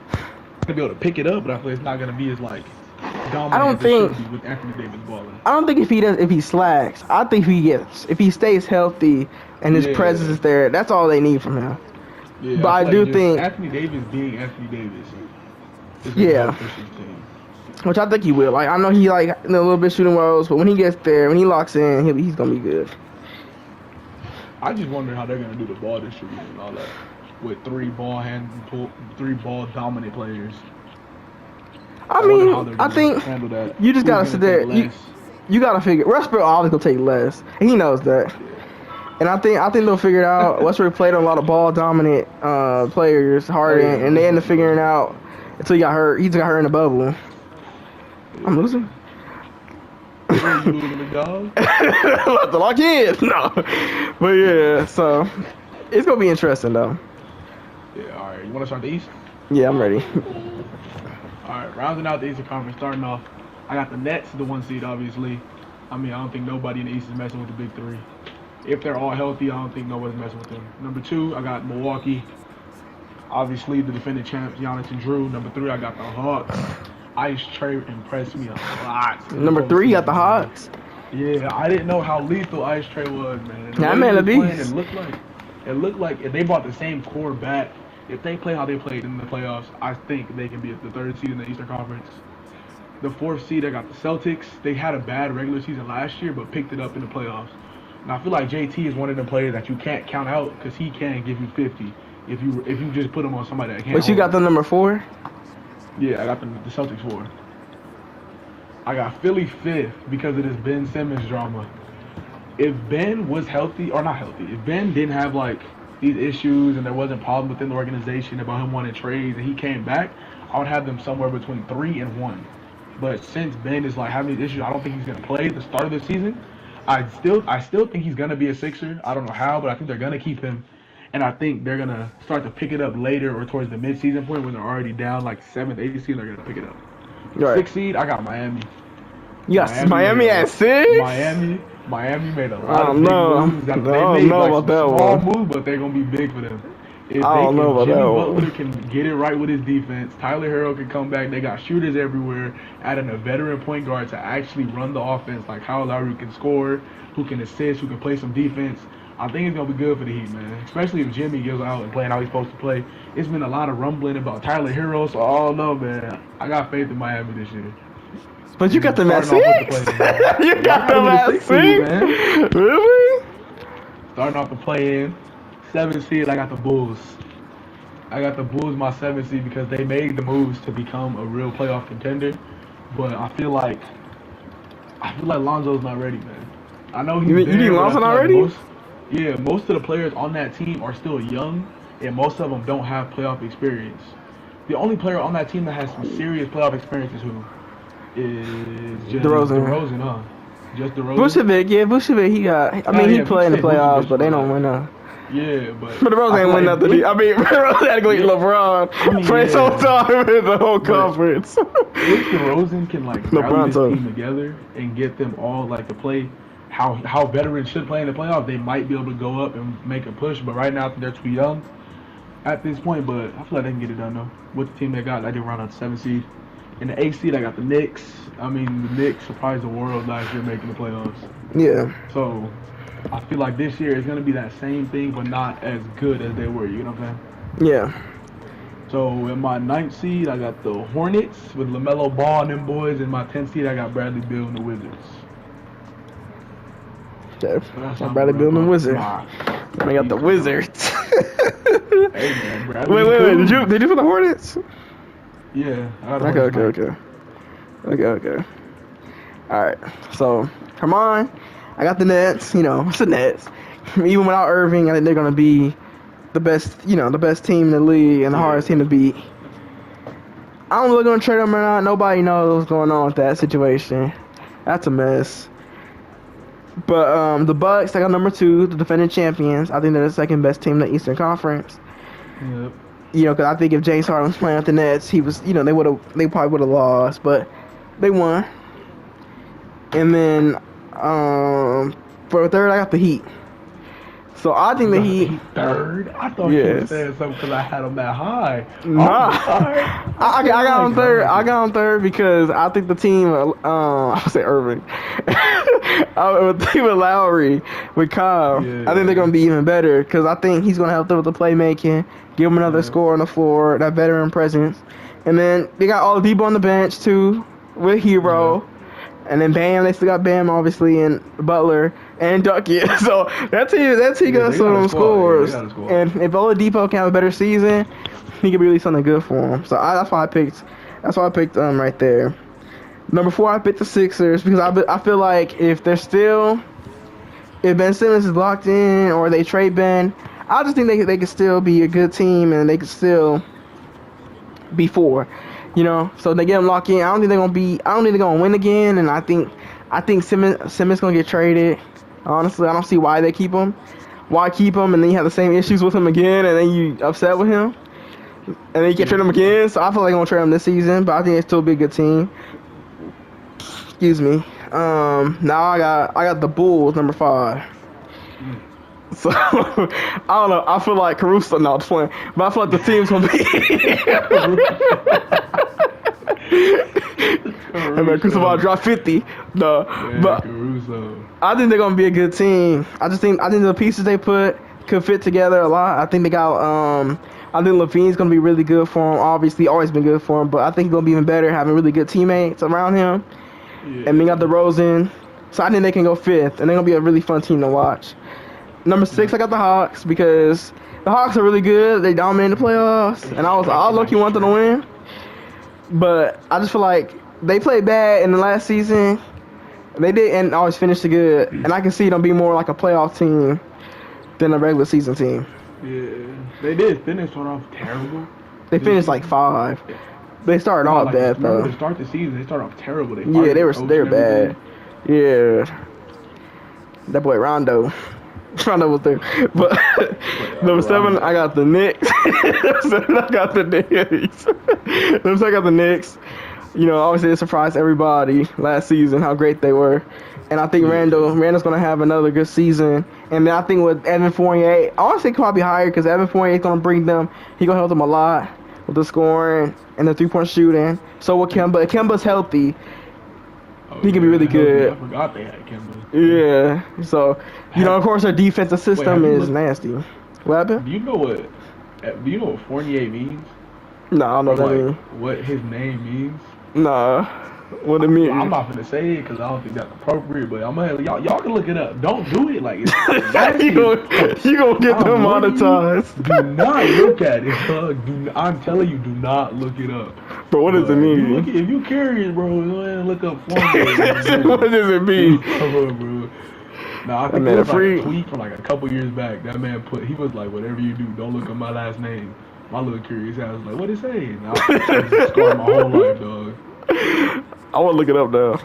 Speaker 1: he'll be able to pick it up, but I feel it's not gonna be as dominant.
Speaker 2: I don't think
Speaker 1: with Anthony Davis balling.
Speaker 2: I don't think if he slacks. I think if he stays healthy and his presence is there, that's all they need from him.
Speaker 1: Yeah,
Speaker 2: but I do think
Speaker 1: Anthony Davis being Anthony Davis.
Speaker 2: Which I think he will. I know he a little bit shooting wells, but when he gets there, when he locks in, he's gonna be good.
Speaker 1: I just wonder how they're gonna do the ball distribution and all that with 3 ball dominant players.
Speaker 2: I mean, I think you just gotta sit there. You gotta figure. Westbrook always gonna take less, and he knows that. And I think they'll figure it out. Westbrook played on a lot of ball dominant players, Harden, and they ended up figuring it out until he got hurt. He just got hurt in the bubble. I'm losing.
Speaker 1: You losing the dog?
Speaker 2: Let the lock in. No, but yeah. So it's gonna be interesting though.
Speaker 1: Yeah. All right. You want to start the East?
Speaker 2: Yeah, I'm ready.
Speaker 1: All right, rounding out the Eastern Conference, starting off, I got the Nets, the 1 seed, obviously. I mean, I don't think nobody in the East is messing with the big 3. If they're all healthy, I don't think nobody's messing with them. Number 2, I got Milwaukee. Obviously, the defending champs, Giannis and Drew. Number 3, I got the Hawks. Ice Trae impressed me a lot.
Speaker 2: Number 3, you got the Hawks.
Speaker 1: Yeah, I didn't know how lethal Ice Trae was, man.
Speaker 2: That man a beast.
Speaker 1: It looked like if they brought the same core back, if they play how they played in the playoffs, I think they can be at the 3rd seed in the Eastern Conference. The 4th seed, I got the Celtics. They had a bad regular season last year, but picked it up in the playoffs. And I feel like JT is one of the players that you can't count out because he can give you 50 if you just put him on somebody that can't.
Speaker 2: But you got the number 4?
Speaker 1: Yeah, I got the Celtics 4. I got Philly 5th because of this Ben Simmons drama. If Ben was healthy, or not healthy, if Ben didn't have like these issues and there wasn't problems within the organization about him wanting trades and he came back, I would have them somewhere between 3 and 1. But since Ben is like having these issues, I don't think he's gonna play at the start of the season. I still think he's gonna be a Sixer. I don't know how, but I think they're gonna keep him. And I think they're gonna start to pick it up later or towards the mid-season point when they're already down like 7th, 8th seed. They're gonna pick it up.
Speaker 2: Right.
Speaker 1: 6th seed, I got Miami.
Speaker 2: Yes, Miami at 6.
Speaker 1: Miami made a lot of big moves.
Speaker 2: I don't know about that
Speaker 1: small
Speaker 2: one.
Speaker 1: moves, but they're gonna be big for them. If
Speaker 2: I don't know about
Speaker 1: Jimmy
Speaker 2: that
Speaker 1: Butler
Speaker 2: one.
Speaker 1: can get it right with his defense, Tyler Herro can come back. They got shooters everywhere. Adding a veteran point guard to actually run the offense, like Kyle Lowry can score, who can assist, who can play some defense. I think it's gonna be good for the Heat, man. Especially if Jimmy goes out and playing how he's supposed to play. It's been a lot of rumbling about Tyler Herro, so I don't know, man. I got faith in Miami this year.
Speaker 2: But you got them at 6? You got them at 6?
Speaker 1: Man.
Speaker 2: Really?
Speaker 1: Starting off the play-in. 7th seed, I got the Bulls. I got the Bulls my 7th seed because they made the moves to become a real playoff contender. But I feel like Lonzo's not ready, man. I know he's
Speaker 2: You think Lonzo not ready?
Speaker 1: Most of the players on that team are still young, and most of them don't have playoff experience. The only player on that team that has some serious playoff experience is who? Is just DeRozan, huh? Just DeRozan.
Speaker 2: Vucevic, he got. I mean, he played in the playoffs, but they don't win nothing.
Speaker 1: Yeah, but
Speaker 2: DeRozan ain't win nothing. I mean, DeRozan had to go eat LeBron for his whole time in the whole conference.
Speaker 1: If DeRozan can like rally this team together and get them all like to play how veterans should play in the playoffs, they might be able to go up and make a push. But right now, I think they're too young at this point. But I feel like they can get it done though. With the team they got, I did round out the 7th seed. In the 8th seed, I got the Knicks. I mean, the Knicks surprised the world last year making the playoffs.
Speaker 2: Yeah.
Speaker 1: So, I feel like this year is going to be that same thing, but not as good as they were. You know what I'm saying?
Speaker 2: Yeah.
Speaker 1: So, in my 9th seed, I got the Hornets with LaMelo Ball and them boys. In my 10th seed, I got Bradley Beal and the Wizards.
Speaker 2: Okay. So Bradley Beal and the Wizards. I got the Wizards.
Speaker 1: Hey, man, Bradley
Speaker 2: wait. Did you put the Hornets?
Speaker 1: Yeah.
Speaker 2: Okay. All right. So, come on. I got the Nets. You know, it's the Nets. Even without Irving, I think they're gonna be the best. You know, the best team in the league and the hardest team to beat. I don't know if they're gonna trade them or not. Nobody knows what's going on with that situation. That's a mess. But the Bucks, I got number 2, the defending champions. I think they're the second best team in the Eastern Conference.
Speaker 1: Yep.
Speaker 2: You know, because I think if James Harden was playing with the Nets, he was, you know, they probably would have lost, but they won. And then for third, I got the Heat. So I think the Heat
Speaker 1: third. I thought you were saying something because I had them that high.
Speaker 2: Nah, I got on third. I got on third because I think the team. I say Irving. The team with Lowry, with Kyle. I think they're gonna be even better because I think he's gonna help them with the playmaking, give them another score on the floor, that veteran presence, and then they got all the people on the bench too with Hero. And then Bam, they still got Bam, obviously, and Butler and Duckett. So that team got some scores. And if Oladipo can have a better season, he could be really something good for him. So that's why I picked. That's why I picked right there. Number 4, I picked the Sixers because I feel like if Ben Simmons is locked in or they trade Ben, I just think they could still be a good team and they could still be 4. You know, so they get them locked in. I don't think they're gonna win again. And I think Simmons gonna get traded. Honestly, I don't see why they keep him. Why keep him and then you have the same issues with him again, and then you upset with him, and then you can't trade him again. So I feel like they're gonna trade him this season, but I think it's still be a good team. Excuse me. Now I got the Bulls, number 5. So I don't know. I feel like Caruso. No, I'm just playing. But I feel like the team's gonna be. And then Caruso dropped 50. No, but
Speaker 1: Caruso.
Speaker 2: I think they're gonna be a good team. I think the pieces they put could fit together a lot. I think they got. I think Levine's gonna be really good for him. Obviously, always been good for him. But I think he's gonna be even better having really good teammates around him. Yeah. And we got DeRozan. So I think they can go 5th, and they're gonna be a really fun team to watch. Number 6, I got the Hawks because the Hawks are really good. They dominate the playoffs, and I low-key want them to win. But I just feel like they played bad in the last season. They didn't always finish good, and I can see them be more like a playoff team than a regular season team.
Speaker 1: Yeah, they did finish off terrible.
Speaker 2: They finished like 5. They started off bad though.
Speaker 1: To start the season, they started off terrible. They
Speaker 2: were bad. Yeah, that boy Rondo. Rondo was there. But number 7, I got the Knicks. I got the Knicks. Number 7, I got the Knicks. You know, obviously it surprised everybody last season how great they were. And I think Randall's going to have another good season. And then I think with Evan Fournier, honestly, probably higher because Evan Fournier is going to bring them. He's going to help them a lot with the scoring and the 3-point shooting. So with Kemba, if Kemba's healthy, he can be really good.
Speaker 1: I forgot they had Kemba.
Speaker 2: Yeah. So, you know, of course, their defensive system is nasty. What happened?
Speaker 1: Do you know what Fournier means?
Speaker 2: No, I don't know what that means.
Speaker 1: What his name means?
Speaker 2: Nah. What it mean?
Speaker 1: I'm not gonna say it because I don't think that's appropriate, but I'm gonna y'all can look it up. Don't do it like it's
Speaker 2: you gonna get demonetized.
Speaker 1: Do not look at it, dog. I'm telling you, do not look it up.
Speaker 2: But what does it mean?
Speaker 1: If you curious, bro, go ahead and look up Fournier.
Speaker 2: What does it mean?
Speaker 1: Bro. Nah, I think it was like a tweet from like a couple years back. That man he was like, whatever you do, don't look up my last name. My little curious ass was like, what it say? And I was scarred my whole life, dog.
Speaker 2: I want to look it up now.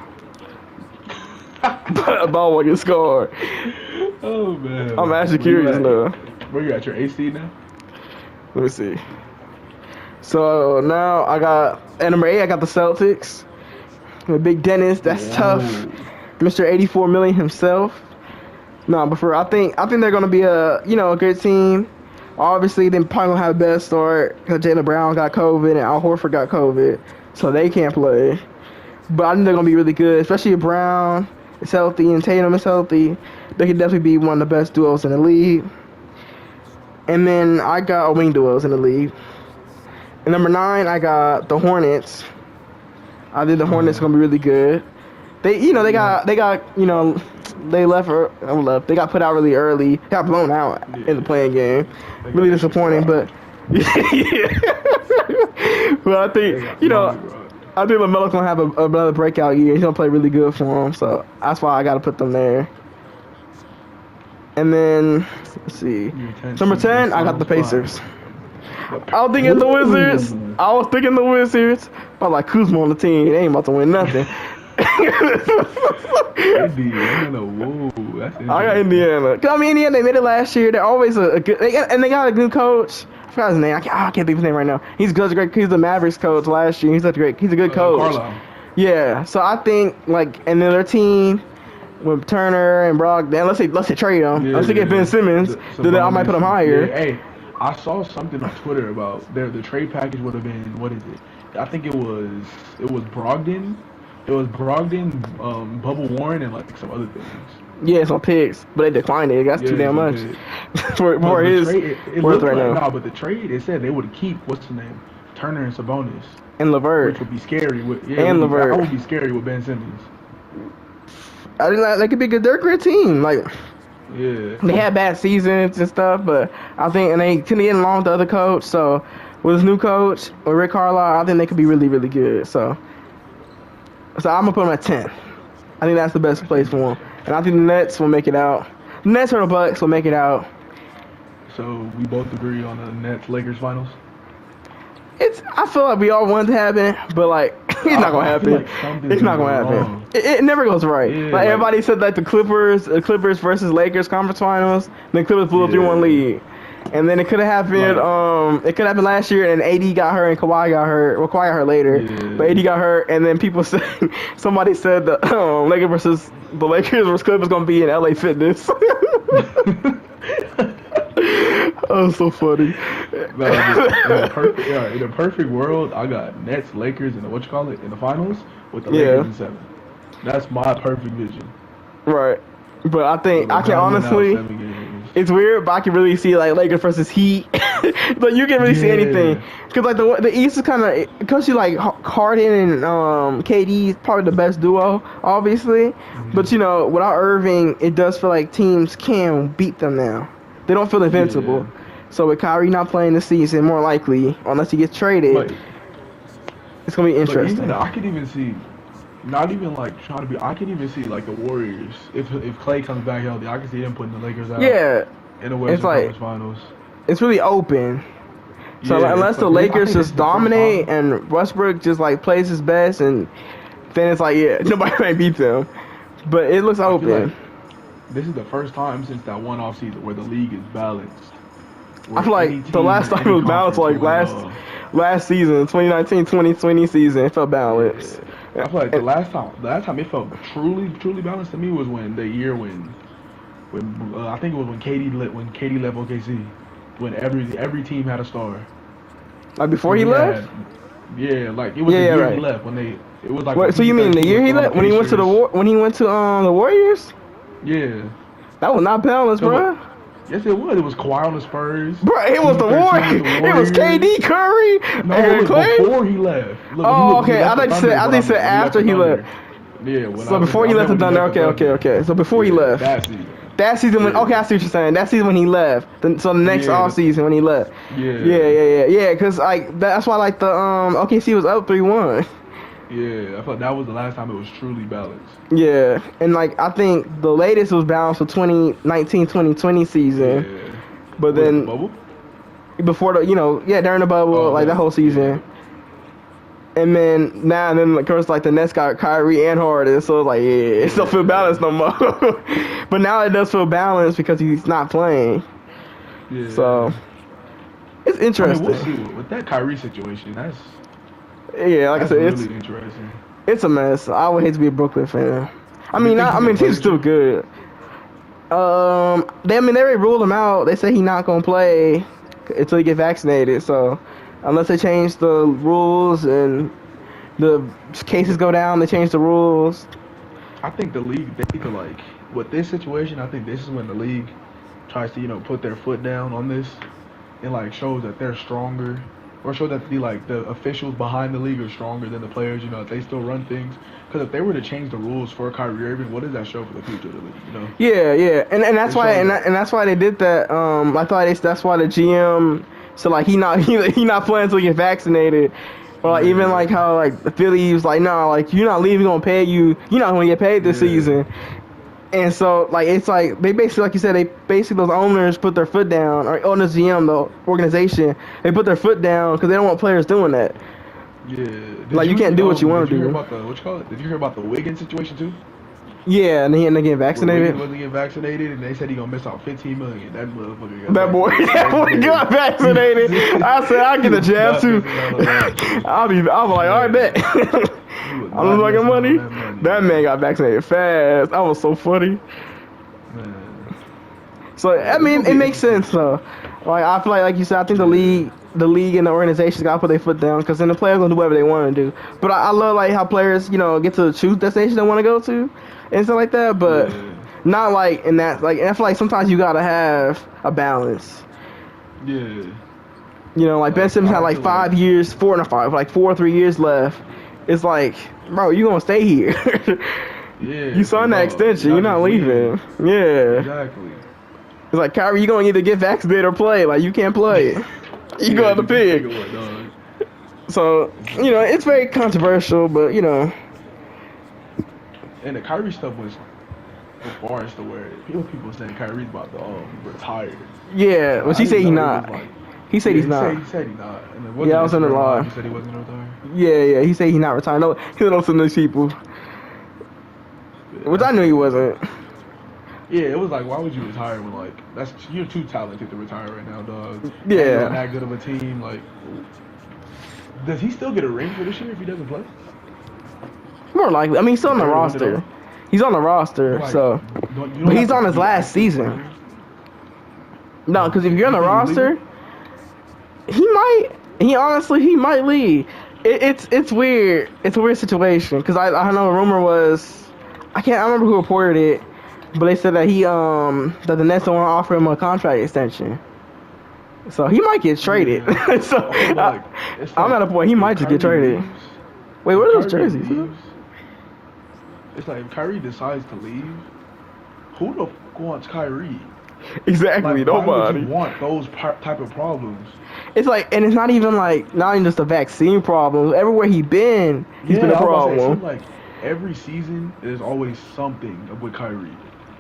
Speaker 2: About what get scored.
Speaker 1: Oh man.
Speaker 2: I'm actually curious now.
Speaker 1: Where you at? Your AC now?
Speaker 2: Let me see. So now I got at number 8. I got the Celtics. The Big Dennis. That's tough. Mr. 84 million himself. No, but I think they're gonna be a good team. Obviously, they probably gonna have the best start because Jaylen Brown got COVID and Al Horford got COVID, so they can't play. But I think they're gonna be really good, especially if Brown is healthy and Tatum is healthy. They could definitely be one of the best duos in the league. And then I got wing duos in the league. And number 9, I got the Hornets. I think the Hornets are gonna be really good. They got they got put out really early. Got blown out in the playing game. Really disappointing, but but I think I think LaMelo's gonna have another breakout year. He's gonna play really good for him, so that's why I gotta put them there. And then let's see, number 10, I got the Pacers. I was thinking the Wizards. I was thinking the Wizards, but like Kuzma on the team, they ain't about to win nothing.
Speaker 1: Indiana, whoa, that's
Speaker 2: I got Indiana. Cause I mean, Indiana, they made it last year. They're always a good, and they got a good coach. I forgot his name. I can't think of his name right now. He's great. He's the Mavericks coach last year. He's a good coach.
Speaker 1: Carlisle.
Speaker 2: Yeah. So I think and then their team with Turner and Brogdon. Let's say trade them. Let's get Ben Simmons. Then I might put them higher.
Speaker 1: Yeah, hey, I saw something on Twitter about the trade package would have been, what is it? I think it was Brogdon. It was Brogdon, Bubble Warren, and like some other things.
Speaker 2: Yeah, some picks, but they declined it. That's too damn much for his worth right now.
Speaker 1: No, but the trade, it said they would keep what's the name, Turner and Sabonis,
Speaker 2: and LeVert,
Speaker 1: which would be scary.
Speaker 2: LeVert,
Speaker 1: that would be scary with Ben Simmons.
Speaker 2: I think they could be good. They're a great team. Like,
Speaker 1: yeah,
Speaker 2: they had bad seasons and stuff, but I think they couldn't get along with the other coach. So with this new coach, with Rick Carlisle, I think they could be really, really good. So I'm gonna put them at 10. I think that's the best place for them, and I think the Nets will make it out. The Nets or the Bucks will make it out.
Speaker 1: So we both agree on the Nets-Lakers finals.
Speaker 2: I feel like we all want it to happen, but like it's not gonna happen. Like it's not gonna happen. It never goes right. Yeah, like everybody said, like the Clippers versus Lakers conference finals. Then Clippers blew a 3-1 lead. And then it could have happened. It could have happened last year, and AD got hurt and Kawhi got hurt. Well, Kawhi got hurt later, but AD got hurt. And then somebody said the Lakers versus Clippers gonna be in LA Fitness. Oh, so funny.
Speaker 1: No, in a perfect world, I got Nets, Lakers, and in the finals with the Lakers in 7. That's my perfect vision.
Speaker 2: Right, but I think I can honestly. It's weird, but I can really see like Lakers versus Heat. Like you can't really see anything because like the East is kind of because you like Harden and KD is probably the best duo, obviously. But you know, without Irving, it does feel like teams can beat them now. They don't feel invincible. So with Kyrie not playing this season, more likely, unless he gets traded, it's gonna be interesting.
Speaker 1: Even I could even see, not even like trying to be. I can even see like the Warriors if Clay comes back healthy. I can see them putting the Lakers out.
Speaker 2: Yeah,
Speaker 1: in the Western Conference Finals.
Speaker 2: It's really open. So unless the Lakers just dominate and Westbrook just like plays his best, and then it's like nobody might beat them. But it looks open.
Speaker 1: Like this is the first time since that one off season where the league is balanced.
Speaker 2: I feel like the last time it was balanced, like last season, 2019-2020 season, it felt balanced.
Speaker 1: I feel like the last time it felt truly balanced to me was when I think it was when KD left OKC, when every team had a star.
Speaker 2: Like before he left?
Speaker 1: Yeah, like it was the year he left when it was like.
Speaker 2: What, so you mean the year he left when he went to the the Warriors?
Speaker 1: Yeah.
Speaker 2: That was not balanced, bro.
Speaker 1: Yes, it was. It was Kawhi on the Spurs.
Speaker 2: Bro, it was the Warriors. It was KD, Curry,
Speaker 1: and it was Clay? Before he left. Look,
Speaker 2: okay. I think you said after he left.
Speaker 1: Yeah.
Speaker 2: So before he left the Thunder. Okay. So before he left. That season when I see what you're saying. That season when he left. So the next off season when he left. Yeah. Because like that's why like the OKC was up 3-1.
Speaker 1: Yeah, I thought that was the last time it was truly balanced.
Speaker 2: Yeah, and like I think the latest was balanced for 2019-2020 season. Yeah. But then
Speaker 1: bubble?
Speaker 2: Before the during the bubble, like that whole season. And then of course like the Nets got Kyrie and Harden, so it's like it still feel balanced no more. But now it does feel balanced because he's not playing. Yeah. So it's interesting.
Speaker 1: We'll see with that Kyrie situation.
Speaker 2: Like I said,
Speaker 1: really interesting.
Speaker 2: It's a mess. I would hate to be a Brooklyn fan. I mean, he's still good. They already ruled him out. They say he's not gonna play until he get vaccinated. So, unless they change the rules and the cases go down, they change the rules.
Speaker 1: I think the league, they need to with this situation. I think this is when the league tries to put their foot down on this and shows that they're stronger. Or show that the officials behind the league are stronger than the players. If they still run things. Because if they were to change the rules for Kyrie Irving, what does that show for the future of the league?
Speaker 2: Yeah, and that's why and that's why they did that. I thought that's why the GM he not playing until he get vaccinated. Or even how the Phillies no, you're not leaving, gonna pay you. You're not gonna get paid this season. And so, it's they basically, like you said, those owners put their foot down, or owners, GM, the organization, they put their foot down because they don't want players doing that.
Speaker 1: Yeah.
Speaker 2: You can't do what you want to do.
Speaker 1: Did you hear about the Wiggins situation too?
Speaker 2: Yeah, and he ended up getting vaccinated.
Speaker 1: Wiggins wasn't getting vaccinated, and they said he gonna miss out $15 million. That motherfucker
Speaker 2: that boy got vaccinated. I said I'll get the jab too. I'll be like, all right, bet. I'm making money. That man got vaccinated fast. That was so funny. Man. So I mean, it makes sense though. I feel like you said, I think the league and the organizations gotta put their foot down because then the players gonna do whatever they want to do. But I love how players get to choose destination they want to go to and stuff like that. But not in that and I feel like sometimes you gotta have a balance.
Speaker 1: Yeah.
Speaker 2: Ben Simmons had 5 years, 4 or 3 years left. It's bro, you gonna stay here.
Speaker 1: Yeah.
Speaker 2: You signed that extension. You're not leaving. Yeah.
Speaker 1: Exactly.
Speaker 2: It's Kyrie, you gonna either get vaccinated or play. You can't play. You go have to pick. So, it's very controversial, but
Speaker 1: And the Kyrie stuff was far as to where people saying Kyrie's about to retire.
Speaker 2: Yeah, but he said he's not. He said he's not.
Speaker 1: He said he's not.
Speaker 2: I was in the law.
Speaker 1: He said he wasn't going to retire?
Speaker 2: Yeah. He said he's not retiring. No, he don't listen to these people. Which I knew he wasn't.
Speaker 1: Yeah, it was why would you retire when you're too talented to retire right now, dog.
Speaker 2: Yeah.
Speaker 1: You're not that good of a team. Does he still get a ring for this year if he doesn't play?
Speaker 2: More likely. I mean, he's still on the roster. He's on the roster, so. But he's on his last season. No, because if you're on the roster, he might leave. It's weird. It's a weird situation because I know a rumor was, I remember who reported it, but they said that that the Nets don't want to offer him a contract extension. So he might get traded.
Speaker 1: Yeah.
Speaker 2: So I'm at a point he might just get traded.
Speaker 1: Leaves,
Speaker 2: Wait, what are those jerseys?
Speaker 1: It's like if Kyrie decides to leave, who the fuck wants Kyrie?
Speaker 2: Exactly,
Speaker 1: like,
Speaker 2: nobody.
Speaker 1: Why would you want those type of problems?
Speaker 2: It's like, and it's not even just a vaccine problem. Everywhere he's been a problem.
Speaker 1: It seems like every season there's always something with Kyrie.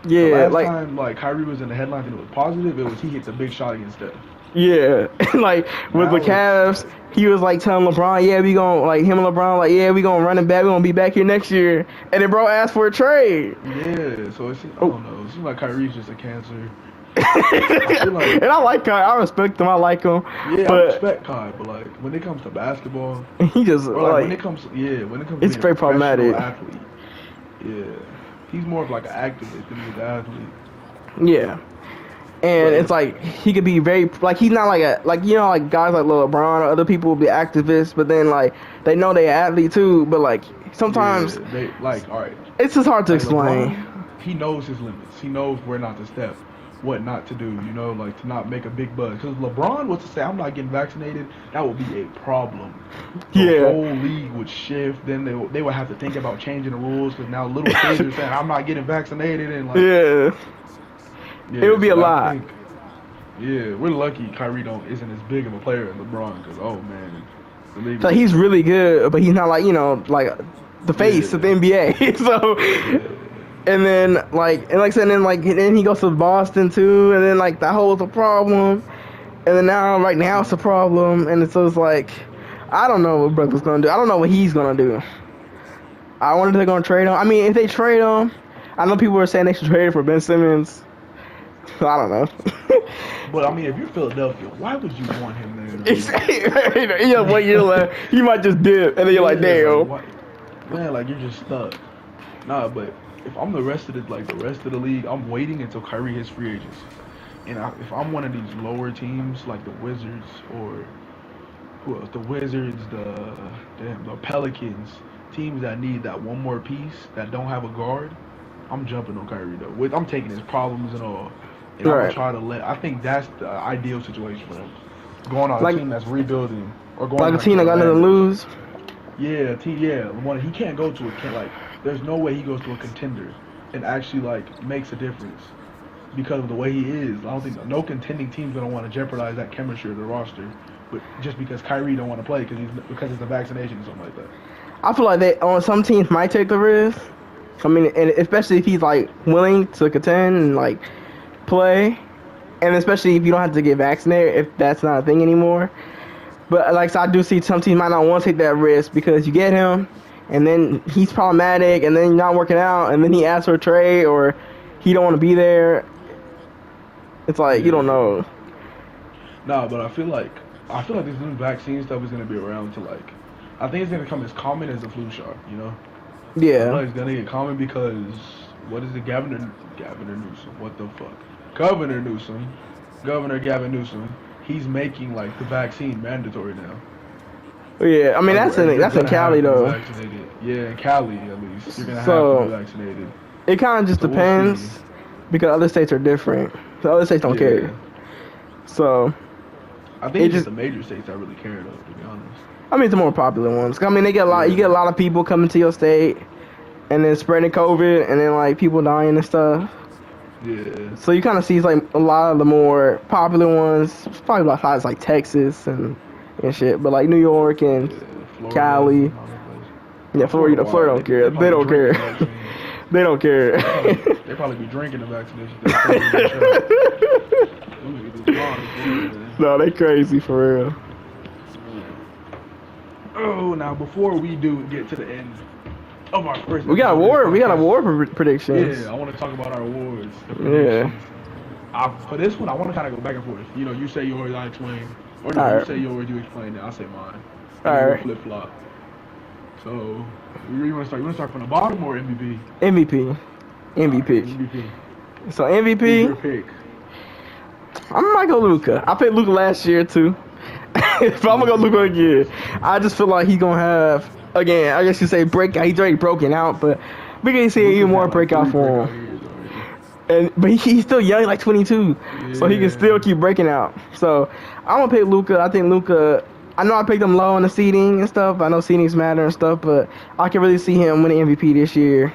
Speaker 2: Yeah,
Speaker 1: the last time Kyrie was in the headlines and it was positive, it was he hit the big shot against Steph.
Speaker 2: Yeah, like with the Cavs, he was like telling LeBron, yeah, we gonna him and LeBron yeah, we gonna run it back, we gonna be back here next year, and then bro asked for a trade.
Speaker 1: Yeah, so I don't know. It seems like Kyrie's just a cancer.
Speaker 2: And I like Kai. I respect him. I like him.
Speaker 1: Yeah, I respect Kai, but when it comes to basketball,
Speaker 2: he just
Speaker 1: when it comes
Speaker 2: it's very problematic.
Speaker 1: Athlete, yeah, he's more of like an activist than he's an athlete.
Speaker 2: Yeah, and it's like he could be very he's not like guys like LeBron or other people will be activists, but then they know they're an athlete too, but sometimes
Speaker 1: they all right.
Speaker 2: It's just hard to explain.
Speaker 1: LeBron, he knows his limits. He knows where not to step. What not to do, to not make a big buzz. Because LeBron was to say, I'm not getting vaccinated, that would be a problem. The whole league would shift. Then they would have to think about changing the rules because now little kids are saying, I'm not getting vaccinated. And
Speaker 2: it would be a lot.
Speaker 1: We're lucky Kyrie isn't as big of a player as LeBron because, oh, man.
Speaker 2: So he's really good, but he's not the face of the NBA. So... And then then he goes to Boston too, and then that whole a problem, and then right now it's a problem, and so it's I don't know what Brooklyn's gonna do. I don't know what he's gonna do. I wonder if they're gonna trade him. I mean, if they trade him, I know people are saying they should trade him for Ben Simmons. I don't know.
Speaker 1: But I mean, if you're Philadelphia, why would you want him there?
Speaker 2: He has 1 year left. He might just dip, and then you're damn.
Speaker 1: Man, you're just stuck. Nah, but. If I'm the rest of the league, I'm waiting until Kyrie hits free agency. And if I'm one of these lower teams like the Wizards or who else? The Wizards, the Pelicans, teams that need that one more piece that don't have a guard, I'm jumping on Kyrie though. I'm taking his problems and all, and I'm gonna try to I think that's the ideal situation for him. Going on a team that's rebuilding or going
Speaker 2: a team that got nothing to lose.
Speaker 1: Yeah, he can't go to there's no way he goes to a contender and actually makes a difference because of the way he is. I don't think no contending team's gonna want to jeopardize that chemistry of the roster, but just because Kyrie don't want to play because it's a vaccination or something like that.
Speaker 2: I feel like some teams might take the risk. I mean, and especially if he's willing to contend and play, and especially if you don't have to get vaccinated if that's not a thing anymore. But so I do see some teams might not want to take that risk because you get him. And then he's problematic, and then you're not working out, and then he asks for a trade, or he don't want to be there. It's you don't know.
Speaker 1: Nah, but I feel like this new vaccine stuff is gonna be around to I think it's gonna come as common as the flu shot,
Speaker 2: Yeah.
Speaker 1: It's gonna get common because what is it, Gavin Newsom? What the fuck? Governor Gavin Newsom. He's making the vaccine mandatory now.
Speaker 2: Yeah, I mean that's in Cali though.
Speaker 1: Yeah, in Cali at least you're gonna have to be vaccinated.
Speaker 2: It kind of just depends because other states are different. So other states don't care. So
Speaker 1: I think it's just the major states that really care though, to be honest.
Speaker 2: I mean, it's the more popular ones. I mean, they get a lot. You get a lot of people coming to your state, and then spreading COVID, and then people dying and stuff.
Speaker 1: Yeah.
Speaker 2: So you kind of see a lot of the more popular ones, probably like Texas and shit, but New York and
Speaker 1: Florida,
Speaker 2: Cali. Yeah, Florida don't care. They don't care. They don't care.
Speaker 1: They probably be drinking the vaccination.
Speaker 2: No, they crazy for real.
Speaker 1: Oh, now before we do get to the end of our first,
Speaker 2: we got award predictions.
Speaker 1: Yeah, I want to talk about our awards.
Speaker 2: Yeah.
Speaker 1: For this one, I want to kind of go back and forth. You say yours, I explain. Or no, you say yours, you explain it. I'll say mine.
Speaker 2: Alright.
Speaker 1: Flip flop. So, you want to start? You want to start from the bottom or MVP?
Speaker 2: MVP. So MVP.
Speaker 1: Who's your pick?
Speaker 2: I might go Luka. I picked Luka last year too. If I'm gonna go Luka again, I just feel like he's gonna have again. I guess you say breakout. He's already broken out, but we can see even more breakout for him. but he's still young, like 22, so he can still keep breaking out. So I'm gonna pick Luka. I think Luka. I know I picked him low in the seeding and stuff. I know seedings matter and stuff, but I can really see him winning MVP this year.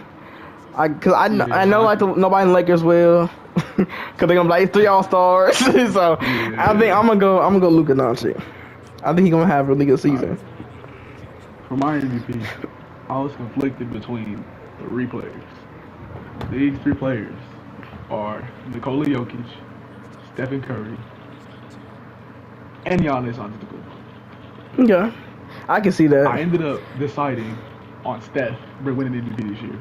Speaker 2: I know like nobody in the Lakers will, cause they're gonna be like 3 All-Stars. So I think I'm gonna go Luka Doncic. I think he's gonna have a really good season.
Speaker 1: For my MVP, I was conflicted between 3 players. These 3 players are Nikola Jokic, Stephen Curry, and Giannis Antetokounmpo.
Speaker 2: Okay, I can see that.
Speaker 1: I ended up deciding on Steph winning MVP this year.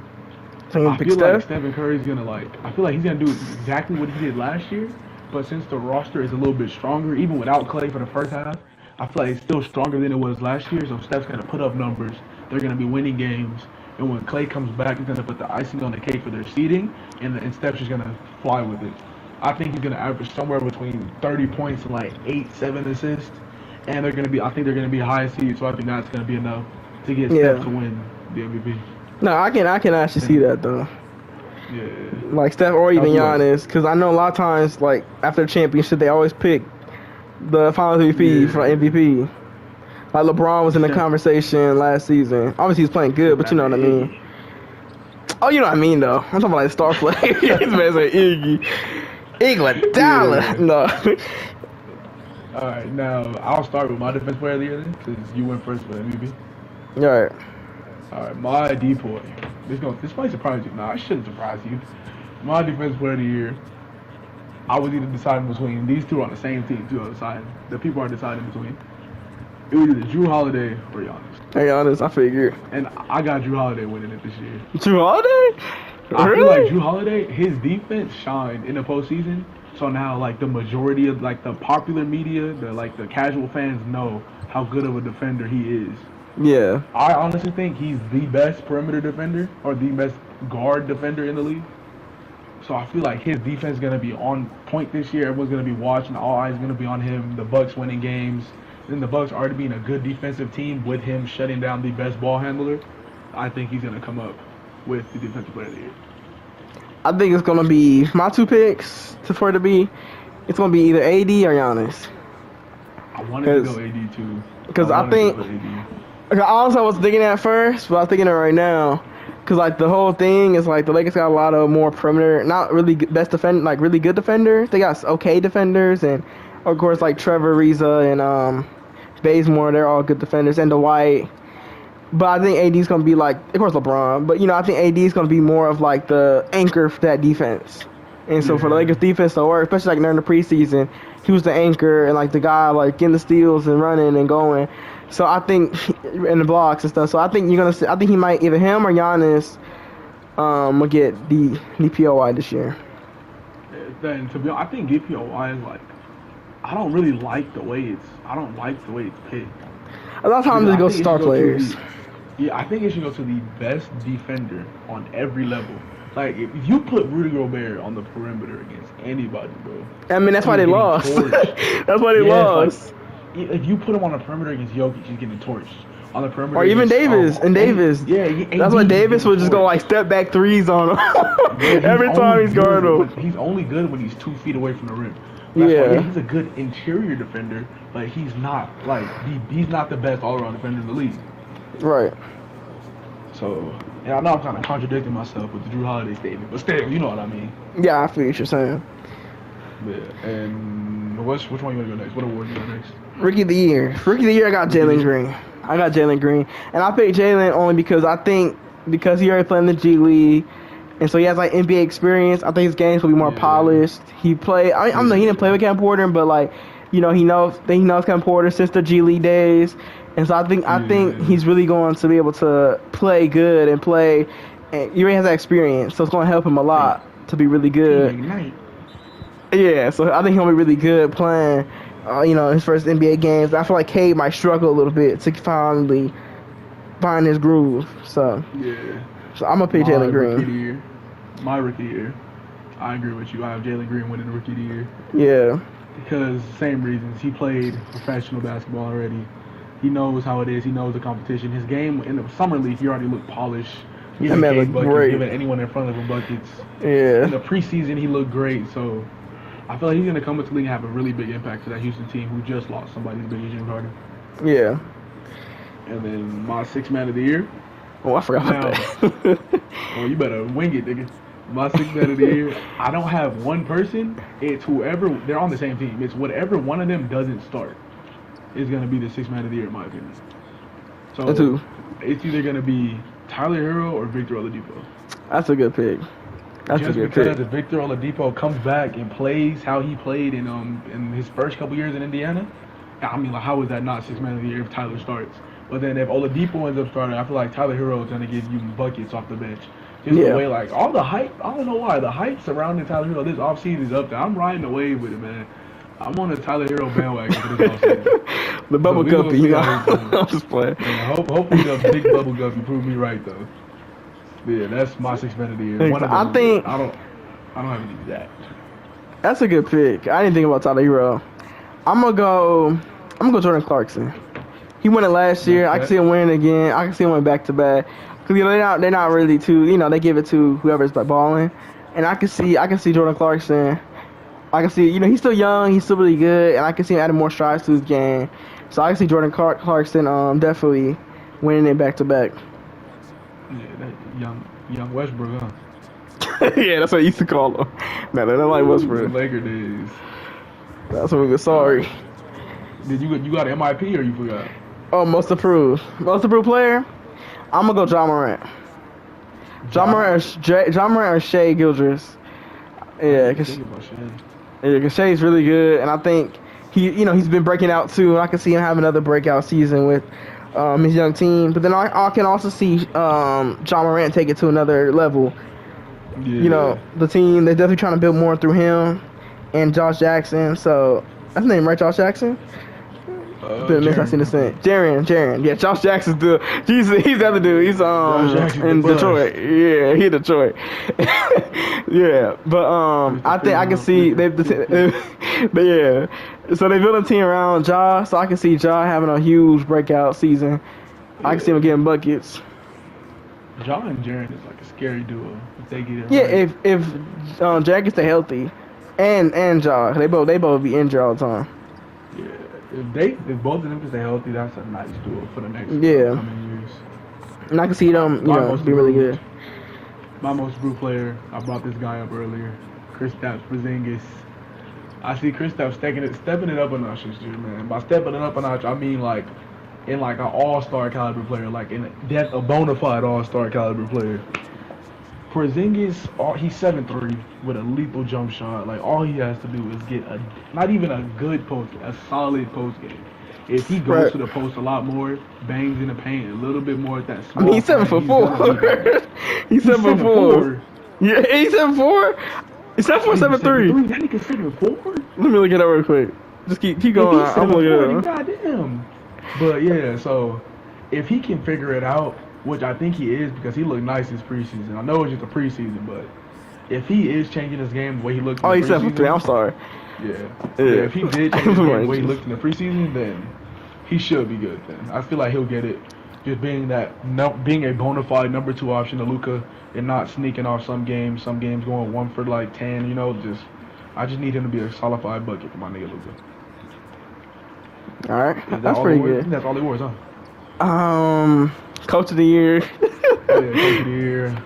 Speaker 2: So
Speaker 1: I feel like Stephen Curry's gonna I feel like he's gonna do exactly what he did last year, but since the roster is a little bit stronger, even without Klay for the first half, I feel like it's still stronger than it was last year. So Steph's gonna put up numbers. They're gonna be winning games, and when Klay comes back, he's gonna put the icing on the cake for their seeding, and Steph's just gonna fly with it. I think he's gonna average somewhere between 30 points and like 8-7 assists, and I think they're gonna be high seed. So I think that's gonna be enough to get Steph to win the MVP.
Speaker 2: No, I can actually see that though.
Speaker 1: Yeah.
Speaker 2: Like Steph or even Giannis, because I know a lot of times, like after the championship, they always pick the Finals MVP for MVP. Like LeBron was in the conversation last season. Obviously, he's playing good, but you know what I mean. Oh, you know what I mean though. I'm talking about like star player. This man said Iggy. Iguodala. No.
Speaker 1: All right, now I'll start with my defense player of the year then, because you went first for MVP.
Speaker 2: All right.
Speaker 1: All right, my D-boy. This might surprise you. No, I shouldn't surprise you. My defense player of the year, I was either deciding between these 2 on the same team, 2 on the side. The people are deciding between. It was either Drew Holiday or Giannis.
Speaker 2: Hey, Giannis, I figured.
Speaker 1: And I got Drew Holiday winning it this year.
Speaker 2: Drew Holiday?
Speaker 1: I feel like Drew Holiday, his defense shined in the postseason. So now, like, the majority of, like, the popular media, the casual fans know how good of a defender he is.
Speaker 2: Yeah.
Speaker 1: I honestly think he's the best perimeter defender or the best guard defender in the league. So I feel like his defense is going to be on point this year. Everyone's going to be watching. All eyes going to be on him. The Bucks winning games. Then the Bucks already being a good defensive team with him shutting down the best ball handler. I think he's going to come up with the defensive player of the year.
Speaker 2: I think it's going to be my 2 picks for it to be. It's going to be either AD or Giannis.
Speaker 1: I wanted to go AD too.
Speaker 2: Because I think... Honestly, I was thinking at first, but I'm thinking it right now. Because, like, the whole thing is, like, the Lakers got a lot of more perimeter, not really best defend, like, really good defenders. They got okay defenders, and, of course, like, Trevor Ariza and Bazemore, they're all good defenders, and Dwight. But I think AD's going to be, like, of course, LeBron. But, you know, I think AD's going to be more of, like, the anchor for that defense. And so for the Lakers defense to work, especially, like, during the preseason, he was the anchor and, like, the guy, like, getting the steals and running and going. So I think in the blocks and stuff. So I think you're gonna see. I think he might either him or Giannis will get the DPOY this year.
Speaker 1: Then to be honest, I think DPOY is like I don't like the way it's picked.
Speaker 2: A lot of times it goes star players.
Speaker 1: I think it should go to the best defender on every level. Like if you put Rudy Gobert on the perimeter against anybody, bro.
Speaker 2: I mean that's why they lost. That's why they lost.
Speaker 1: Like, if you put him on the perimeter against Jokic, he's getting torched. On the perimeter,
Speaker 2: or even Davis. Davis. That's why Davis would just go like step back threes on him every time he's guarding him.
Speaker 1: He's only good when he's 2 feet away from the rim. Why, he's a good interior defender, but he's not like he's not the best all-around defender in the league.
Speaker 2: Right.
Speaker 1: So, and I know I'm kind of contradicting myself with the Drew Holiday statement, but still, you know what I mean.
Speaker 2: Yeah, I feel what you're saying.
Speaker 1: Yeah, and which one you want to go next? What award you want next?
Speaker 2: Rookie of the Year. Rookie of the Year, I got Jalen Green. And I picked Jalen only because I think because he already played in the G League, and so he has like NBA experience. I think his games will be more polished. He played. I know he didn't play with Cam Porter, but like he knows Cam Porter since the G League days, and so I think he's really going to be able to play good and play. And he already has that experience, so it's going to help him a lot to be really good. Yeah, so I think he'll be really good playing. His first NBA games. I feel like Cade might struggle a little bit to finally find his groove. So I'm gonna pick Jalen Green.
Speaker 1: My rookie of the year. I agree with you. I have Jalen Green winning the rookie of the year.
Speaker 2: Yeah.
Speaker 1: Because same reasons. He played professional basketball already. He knows how it is. He knows the competition. His game in the summer league, he already looked polished.
Speaker 2: That man
Speaker 1: buckets,
Speaker 2: looked great.
Speaker 1: giving anyone in front of him buckets.
Speaker 2: Yeah.
Speaker 1: In the preseason, he looked great. So I feel like he's gonna come into the league and have a really big impact to that Houston team who just lost somebody as big as James Harden.
Speaker 2: Yeah.
Speaker 1: And then my sixth man of the year.
Speaker 2: Oh, I forgot about that.
Speaker 1: Oh, you better wing it, nigga. My sixth man of the year. I don't have one person. It's whoever. They're on the same team. It's whatever one of them doesn't start is gonna be the sixth man of the year, in my opinion. So
Speaker 2: That's who?
Speaker 1: It's either gonna be Tyler Hero or Victor Oladipo.
Speaker 2: That's a good pick. That's
Speaker 1: Just
Speaker 2: a good
Speaker 1: because
Speaker 2: pick.
Speaker 1: if Victor Oladipo comes back and plays how he played in his first couple years in Indiana, I mean, like, how is that not sixth man of the year if Tyler starts? But then if Oladipo ends up starting, I feel like Tyler Hero is gonna give you buckets off the bench. Just the way, like, all the hype, I don't know why, the hype surrounding Tyler Hero this offseason is up there. I'm riding the wave with it, man. I'm on a Tyler Hero bandwagon for this offseason.
Speaker 2: The bubble guppy, you know. I'm just playing.
Speaker 1: Yeah, hopefully the big bubble guppy prove me right, though. Yeah, that's my sixth man of the year. One of them,
Speaker 2: I think
Speaker 1: I don't have any exact.
Speaker 2: That's a good pick. I didn't think about Tyler Hero. I'm gonna go Jordan Clarkson. He won it last year. I can see him winning again. I can see him winning back to back. Cause they're not really too, they give it to whoever's balling, and I can see Jordan Clarkson. I can see, he's still young, he's still really good, and I can see him adding more strides to his game. So I can see Jordan Clarkson definitely winning it back to back.
Speaker 1: Yeah, that young Westbrook, huh?
Speaker 2: Yeah, that's what I used to call him. Man, they don't like Westbrook.
Speaker 1: Laker days.
Speaker 2: That's what we were sorry.
Speaker 1: Did you got an MIP or you forgot?
Speaker 2: Oh, most improved player. I'm gonna go John Morant. John Morant or Shai Gilgeous. Yeah, cause Shai's really good, and I think he's been breaking out too. And I can see him having another breakout season with his young team. But then I can also see John Morant take it to another level. Yeah. The team they're definitely trying to build more through him and Josh Jackson. So that's his name, right? Josh Jackson. I seen the same. Jaren. Yeah, Josh Jackson's the he's the other dude. He's in Detroit. Yeah, he Detroit. Yeah, but I think I can see yeah. So they built a team around Ja, so I can see Ja having a huge breakout season. I can see him getting buckets.
Speaker 1: Ja and Jaren is like a scary duo if they get it.
Speaker 2: Yeah,
Speaker 1: right.
Speaker 2: if Jack gets stay healthy, and Ja, they both be injured all the time.
Speaker 1: Yeah. If both of them can stay healthy, that's a nice duo for the next coming years.
Speaker 2: And I can see them, be really good.
Speaker 1: My most improved player, I brought this guy up earlier, Kristaps Porzingis. I see Kristaps stepping it up a notch this year, man. By stepping it up a notch, I mean like in like an all-star caliber player, like that's a bona fide all-star caliber player. Porzingis, he's 7'3" with a lethal jump shot. Like, all he has to do is get not even a good post, a solid post game. If he goes to the post a lot more, bangs in the paint a little bit more at that small.
Speaker 2: I mean, he's 7'4". He's 7'4". Yeah, he's 7'4". He's 7'4", 7'3".
Speaker 1: That nigga's 7'4".
Speaker 2: Let me look it up real quick. Just keep going. I'm looking it up.
Speaker 1: Goddamn. But yeah, so if he can figure it out, which I think he is because he looked nice this preseason. I know it's just a preseason, but if he is changing his game the way he looked in the preseason.
Speaker 2: He's 7'3". I'm sorry.
Speaker 1: Yeah. If he did change his game the way he looked in the preseason, then he should be good then. I feel like he'll get it. Just being a bona fide number 2 option to Luka and not sneaking off some games going 1 for like 10, I just need him to be a solidified bucket for my nigga Luka.
Speaker 2: Alright. That's pretty good.
Speaker 1: That's all he was, huh?
Speaker 2: Coach of the year.
Speaker 1: Coach of the year.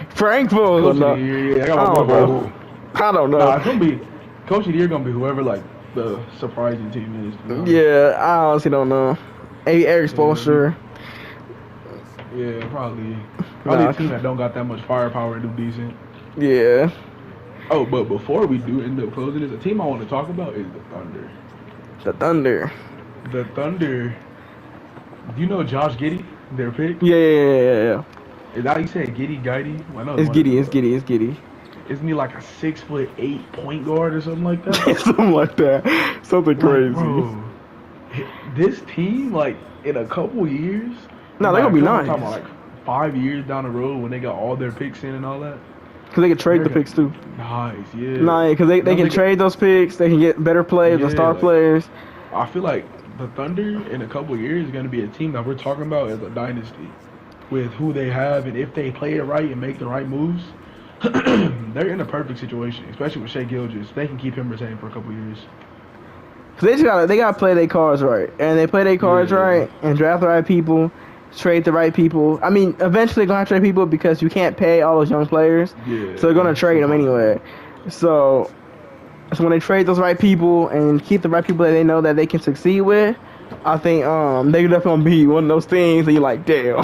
Speaker 2: Frank Vogel.
Speaker 1: Coach of the year. Yeah, I got one more.
Speaker 2: I don't know.
Speaker 1: Nah, it's gonna be Coach of the year. Gonna be whoever like the surprising team is.
Speaker 2: Yeah, I honestly don't know. Eric Spoelstra.
Speaker 1: Yeah, probably a team that don't got that much firepower to do decent.
Speaker 2: Yeah.
Speaker 1: Oh, but before we do end up closing this, a team I want to talk about is the Thunder. The Thunder. Do you know Josh Giddey, their pick?
Speaker 2: Yeah.
Speaker 1: Is that how you say it? Giddey? Well, no,
Speaker 2: it's Giddey.
Speaker 1: Isn't he like a 6'8" point guard or something like that?
Speaker 2: Something like that. Something crazy.
Speaker 1: Bro, this team, like, in a couple years.
Speaker 2: No, they're gonna be nice.
Speaker 1: I'm talking about like 5 years down the road when they got all their picks in and all that.
Speaker 2: Because they can trade the picks too.
Speaker 1: Nice, yeah.
Speaker 2: Nah, because they can trade those picks. They can get better players and star players.
Speaker 1: I feel like the Thunder in a couple years is going to be a team that we're talking about as a dynasty. with who they have, and if they play it right and make the right moves, they're in a perfect situation. Especially with Shea Gilgeous, they can keep him retained for a couple years.
Speaker 2: They gotta play their cards right, and they play their cards right, and draft the right people, trade the right people. I mean, eventually they're gonna trade people because you can't pay all those young players, so they're gonna trade them anyway. So when they trade those right people and keep the right people that they know that they can succeed with, I think they're definitely gonna be one of those things that you're like, damn.